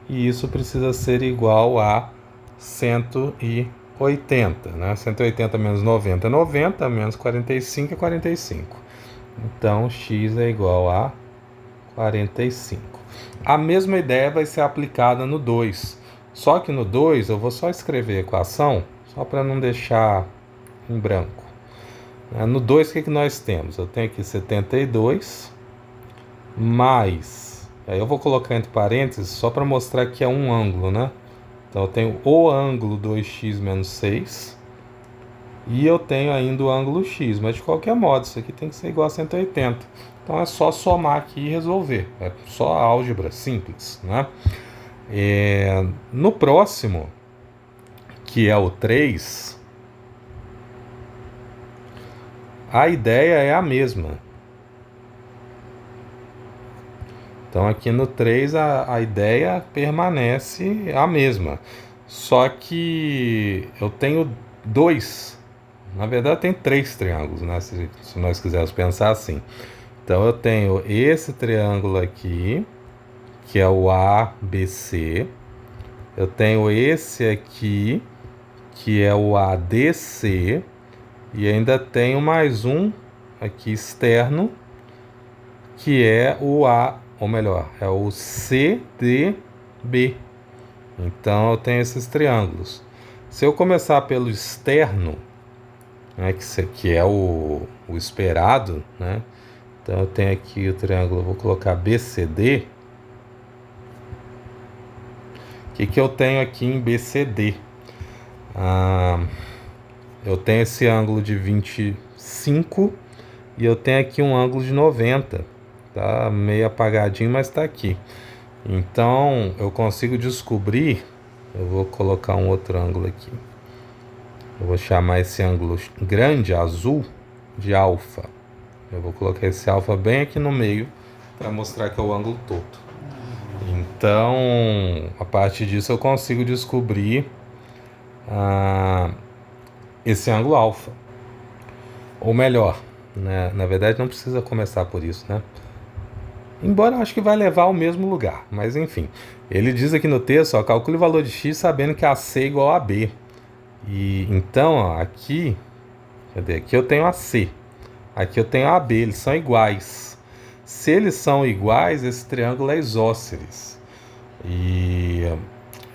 e isso precisa ser igual a 180, né? 180 menos 90 é 90, menos 45 é 45. Então, x é igual a 45. A mesma ideia vai ser aplicada no 2. Só que no 2 eu vou só escrever a equação, só para não deixar em branco. No 2, o que nós temos? Eu tenho aqui 72 mais... Aí eu vou colocar entre parênteses só para mostrar que é um ângulo, né? Então eu tenho o ângulo 2x menos 6 e eu tenho ainda o ângulo x, mas de qualquer modo isso aqui tem que ser igual a 180. Então é só somar aqui e resolver. É só álgebra simples, né? No próximo, que é o 3, a ideia é a mesma. Então aqui no 3 a ideia permanece a mesma. Só que eu tenho 2. Na verdade tem 3 triângulos, né? Se nós quisermos pensar assim. Então eu tenho esse triângulo aqui, que é o ABC. Eu tenho esse aqui, que é o ADC. E ainda tenho mais um aqui externo, que é o ou melhor, é o CDB. Então eu tenho esses triângulos. Se eu começar pelo externo, né, que é o esperado, né? Então eu tenho aqui o triângulo, vou colocar BCD. O que eu tenho aqui em BCD? Eu tenho esse ângulo de 25 e eu tenho aqui um ângulo de 90. Tá meio apagadinho, mas está aqui. Então, eu consigo descobrir, eu vou colocar um outro ângulo aqui. Eu vou chamar esse ângulo grande, azul, de alfa. Eu vou colocar esse alfa bem aqui no meio, para mostrar que é o ângulo todo. Então, a partir disso eu consigo descobrir esse ângulo alfa. Ou melhor, né? Na verdade não precisa começar por isso, né? Embora eu acho que vai levar ao mesmo lugar, mas enfim. Ele diz aqui no texto, ó, calcule o valor de x sabendo que AC é igual a B. E então, ó, aqui, cadê? Aqui eu tenho AC, aqui eu tenho AB, eles são iguais. Se eles são iguais, esse triângulo é isósceles. E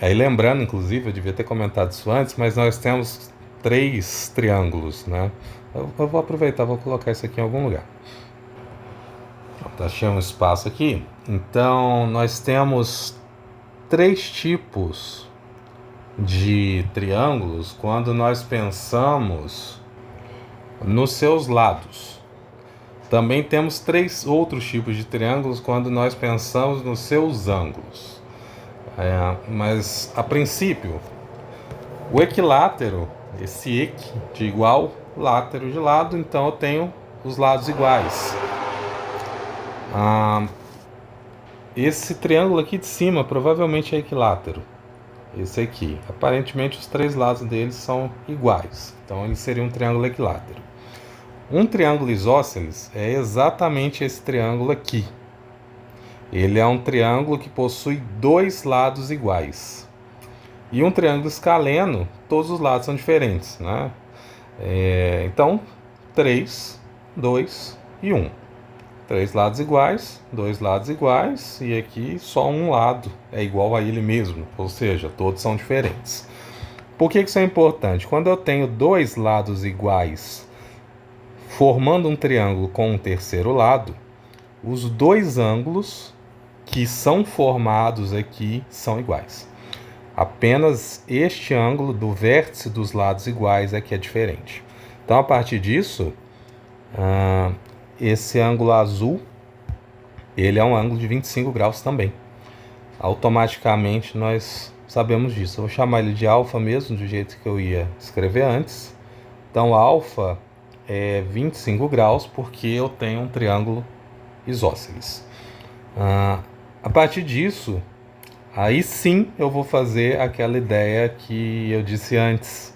aí lembrando, inclusive, eu devia ter comentado isso antes, mas nós temos 3 triângulos, né? Eu vou aproveitar, vou colocar isso aqui em algum lugar. Achei um espaço aqui. Então, nós temos 3 tipos de triângulos quando nós pensamos nos seus lados. Também temos 3 outros tipos de triângulos quando nós pensamos nos seus ângulos. Mas, a princípio, o equilátero, esse equi de igual, látero de lado, então eu tenho os lados iguais. Esse triângulo aqui de cima provavelmente é equilátero. Esse aqui, aparentemente os 3 lados deles são iguais, então ele seria um triângulo equilátero. Um triângulo isósceles é exatamente esse triângulo aqui. Ele é um triângulo que possui 2 lados iguais. E um triângulo escaleno, todos os lados são diferentes, né? Então, 3, 2 e 1. 3 lados iguais, 2 lados iguais, e aqui só um lado é igual a ele mesmo, ou seja, todos são diferentes. Por que isso é importante? Quando eu tenho 2 lados iguais formando um triângulo com um terceiro lado, os 2 ângulos que são formados aqui são iguais. Apenas este ângulo do vértice dos lados iguais é que é diferente. Então, a partir disso, esse ângulo azul, ele é um ângulo de 25 graus também. Automaticamente nós sabemos disso. Eu vou chamar ele de alfa mesmo, do jeito que eu ia escrever antes. Então, alfa é 25 graus porque eu tenho um triângulo isósceles. A partir disso, aí sim eu vou fazer aquela ideia que eu disse antes.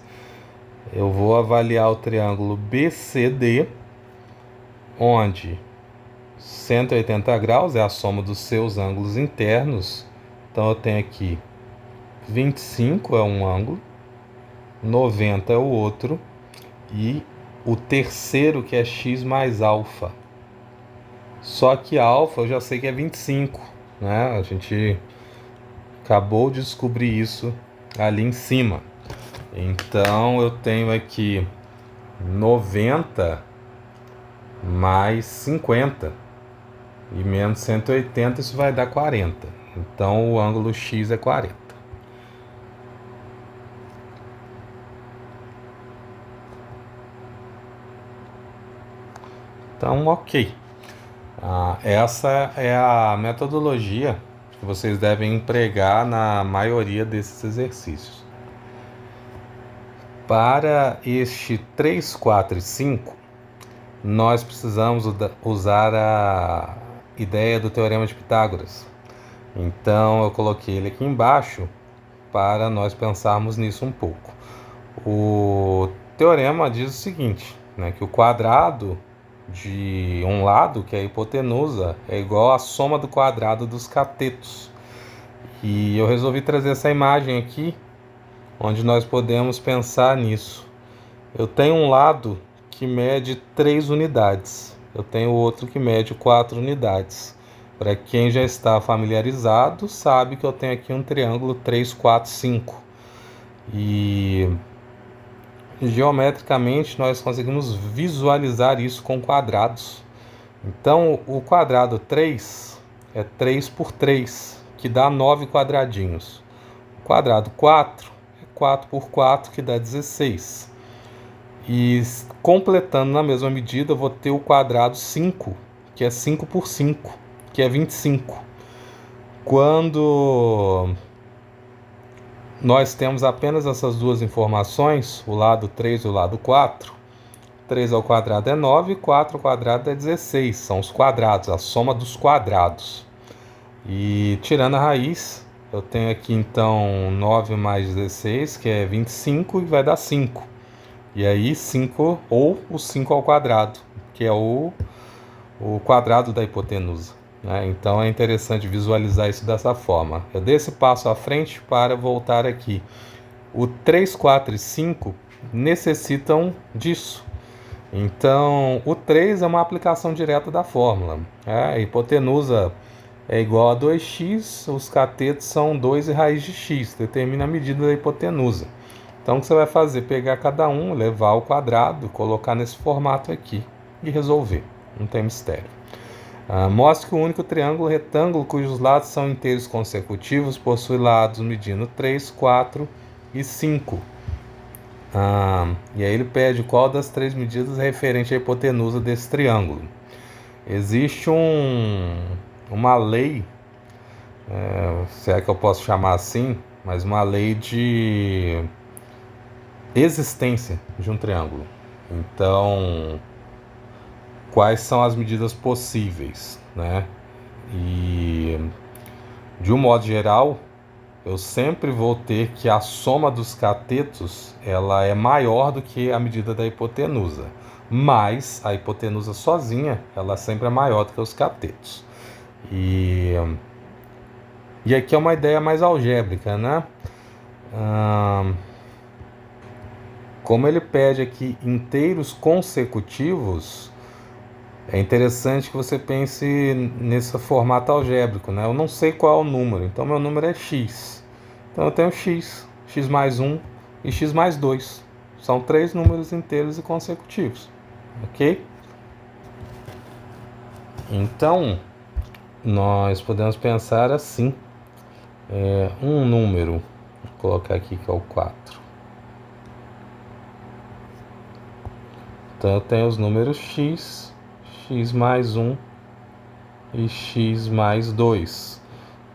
Eu vou avaliar o triângulo BCD, onde 180 graus é a soma dos seus ângulos internos. Então eu tenho aqui 25 é um ângulo, 90 é o outro, e o terceiro que é x mais alfa. Só que alfa eu já sei que é 25, né? A gente acabou de descobrir isso ali em cima. Então eu tenho aqui 90 mais 50 e menos 180, isso vai dar 40. Então o ângulo x é 40. Então, ok. Essa é a metodologia que vocês devem empregar na maioria desses exercícios. Para este 3, 4 e 5, nós precisamos usar a ideia do Teorema de Pitágoras. Então, eu coloquei ele aqui embaixo para nós pensarmos nisso um pouco. O teorema diz o seguinte, né, que o quadrado de um lado, que é a hipotenusa, é igual à soma do quadrado dos catetos. E eu resolvi trazer essa imagem aqui, onde nós podemos pensar nisso. Eu tenho um lado que mede 3 unidades. Eu tenho outro que mede 4 unidades. Para quem já está familiarizado, sabe que eu tenho aqui um triângulo 3, 4, 5. E geometricamente nós conseguimos visualizar isso com quadrados. Então o quadrado 3 é 3 por 3, que dá 9 quadradinhos. O quadrado 4 é 4 por 4, que dá 16. E completando na mesma medida, eu vou ter o quadrado 5, que é 5 por 5, que é 25. Quando nós temos apenas essas duas informações, o lado 3 e o lado 4, 3 ao quadrado é 9 e 4 ao quadrado é 16. São os quadrados, a soma dos quadrados. E tirando a raiz, eu tenho aqui então 9 mais 16, que é 25, e vai dar 5. E aí 5, ou o 5 ao quadrado, que é o quadrado da hipotenusa. Né? Então é interessante visualizar isso dessa forma. Eu dei esse passo à frente para voltar aqui. O 3, 4 e 5 necessitam disso. Então, o 3 é uma aplicação direta da fórmula. A hipotenusa é igual a 2x, os catetos são 2 e raiz de x, determina a medida da hipotenusa. Então, o que você vai fazer? Pegar cada um, levar ao quadrado, colocar nesse formato aqui e resolver. Não tem mistério. Mostre que o único triângulo retângulo cujos lados são inteiros consecutivos possui lados medindo 3, 4 e 5. E aí ele pede qual das três medidas é referente à hipotenusa desse triângulo. Existe uma lei, se é que eu posso chamar assim, mas uma lei de existência de um triângulo. Então, quais são as medidas possíveis, né? E, de um modo geral, eu sempre vou ter que a soma dos catetos ela é maior do que a medida da hipotenusa. Mas a hipotenusa sozinha, ela sempre é maior do que os catetos. E aqui é uma ideia mais algébrica, né? Como ele pede aqui inteiros consecutivos, é interessante que você pense nesse formato algébrico, né? Eu não sei qual é o número, então meu número é x. Então eu tenho x, x mais 1 e x mais 2. São três números inteiros e consecutivos, ok? Então, nós podemos pensar assim. Um número, vou colocar aqui que é o 4. Então eu tenho os números x, x mais 1 e x mais 2.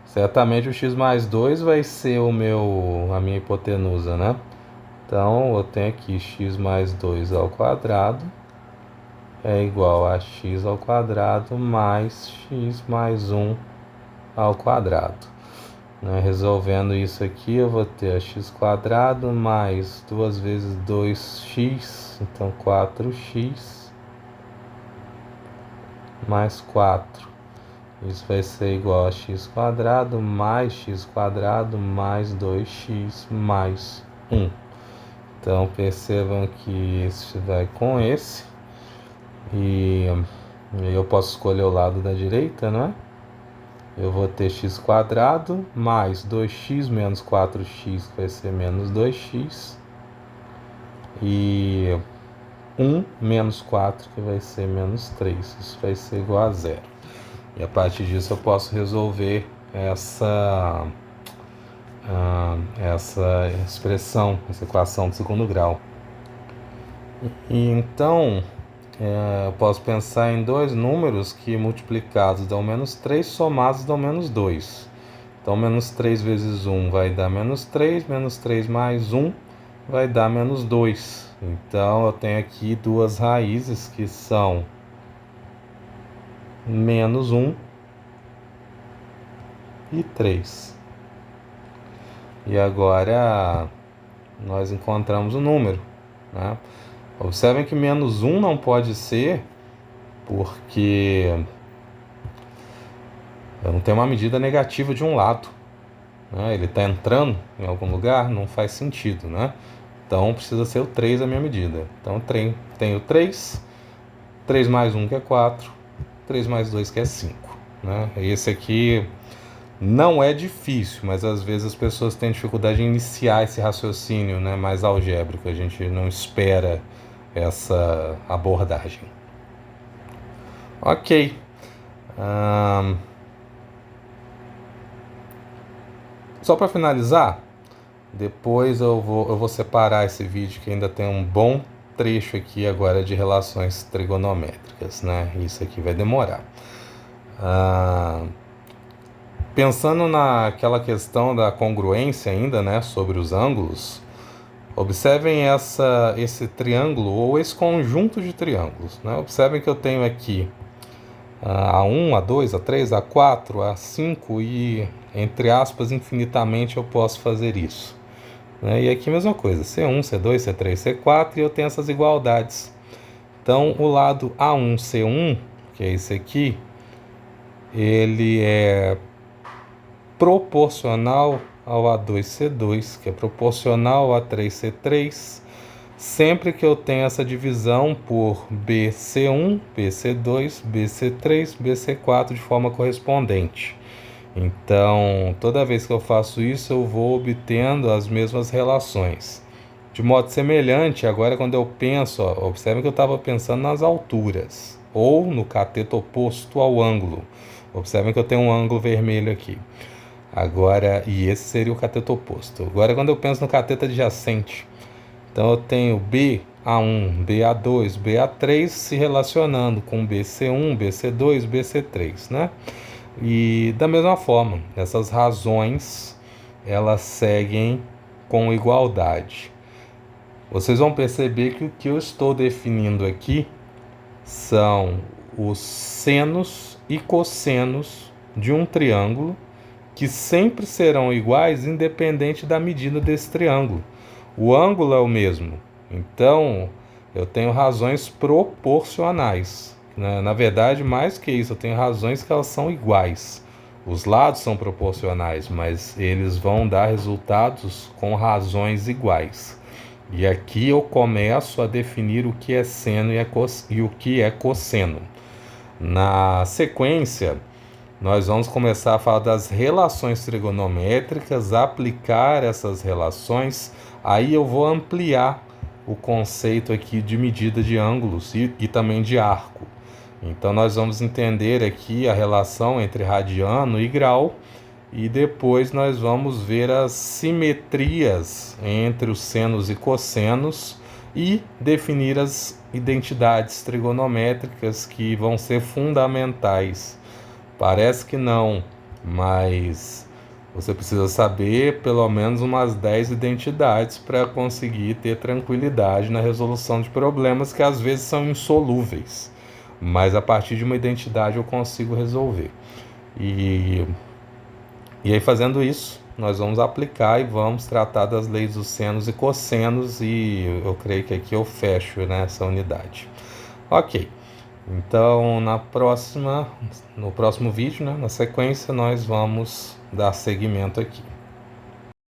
Certamente o x mais 2 vai ser a minha hipotenusa, né? Então eu tenho aqui x mais 2 ao quadrado é igual a x ao quadrado mais x mais 1 ao quadrado. Resolvendo isso aqui, eu vou ter x quadrado mais 2 vezes 2x, então 4x mais 4. Isso vai ser igual a x quadrado mais x quadrado mais 2x mais 1. Então percebam que esse vai com esse. E eu posso escolher o lado da direita, né? Eu vou ter x quadrado mais 2x menos 4x, que vai ser menos 2x. E 1 menos 4, que vai ser menos 3. Isso vai ser igual a 0. E a partir disso eu posso resolver essa expressão, essa equação de segundo grau. E então, eu posso pensar em dois números que multiplicados dão menos 3, somados dão menos 2. Então, menos 3 vezes 1 vai dar menos 3 mais 1 vai dar menos 2. Então, eu tenho aqui duas raízes que são menos 1 e 3. E agora nós encontramos o número, né? Observem que menos 1 não pode ser porque eu não tenho uma medida negativa de um lado, né? Ele está entrando em algum lugar, não faz sentido, né? Então precisa ser o 3 a minha medida. Então tenho 3, 3 mais 1 que é 4, 3 mais 2 que é 5. Né? Esse aqui não é difícil, mas às vezes as pessoas têm dificuldade em iniciar esse raciocínio, né, mais algébrico. A gente não espera essa abordagem. Ok. Só para finalizar, depois eu vou separar esse vídeo que ainda tem um bom trecho aqui agora de relações trigonométricas, né? Isso aqui vai demorar. Pensando naquela questão da congruência ainda, né, sobre os ângulos, observem esse triângulo ou esse conjunto de triângulos, né? Observem que eu tenho aqui A1, A2, A3, A4, A5 e, entre aspas, infinitamente eu posso fazer isso, né? E aqui a mesma coisa, C1, C2, C3, C4 e eu tenho essas igualdades. Então o lado A1, C1, que é esse aqui, ele é proporcional ao A2C2, que é proporcional ao A3C3, sempre que eu tenho essa divisão por BC1, BC2, BC3, BC4 de forma correspondente. Então, toda vez que eu faço isso, eu vou obtendo as mesmas relações. De modo semelhante, agora quando eu penso, observe que eu estava pensando nas alturas, ou no cateto oposto ao ângulo. Observem que eu tenho um ângulo vermelho aqui. Agora, e esse seria o cateto oposto. Agora, quando eu penso no cateto adjacente, então eu tenho BA1, BA2, BA3 se relacionando com BC1, BC2, BC3, né? E da mesma forma, essas razões, elas seguem com igualdade. Vocês vão perceber que o que eu estou definindo aqui são os senos e cossenos de um triângulo que sempre serão iguais independente da medida desse triângulo. O ângulo é o mesmo, então eu tenho razões proporcionais, né? Na verdade, mais que isso, eu tenho razões que elas são iguais. Os lados são proporcionais, mas eles vão dar resultados com razões iguais. E aqui eu começo a definir o que é seno e o que é cosseno. Na sequência, nós vamos começar a falar das relações trigonométricas, aplicar essas relações, aí eu vou ampliar o conceito aqui de medida de ângulos e também de arco. Então nós vamos entender aqui a relação entre radiano e grau e depois nós vamos ver as simetrias entre os senos e cossenos e definir as identidades trigonométricas que vão ser fundamentais. Parece que não, mas você precisa saber pelo menos umas 10 identidades para conseguir ter tranquilidade na resolução de problemas que às vezes são insolúveis, mas a partir de uma identidade eu consigo resolver. E aí fazendo isso, nós vamos aplicar e vamos tratar das leis dos senos e cossenos e eu creio que aqui eu fecho nessa unidade. Ok. Então, no próximo vídeo, né, na sequência, nós vamos dar seguimento aqui.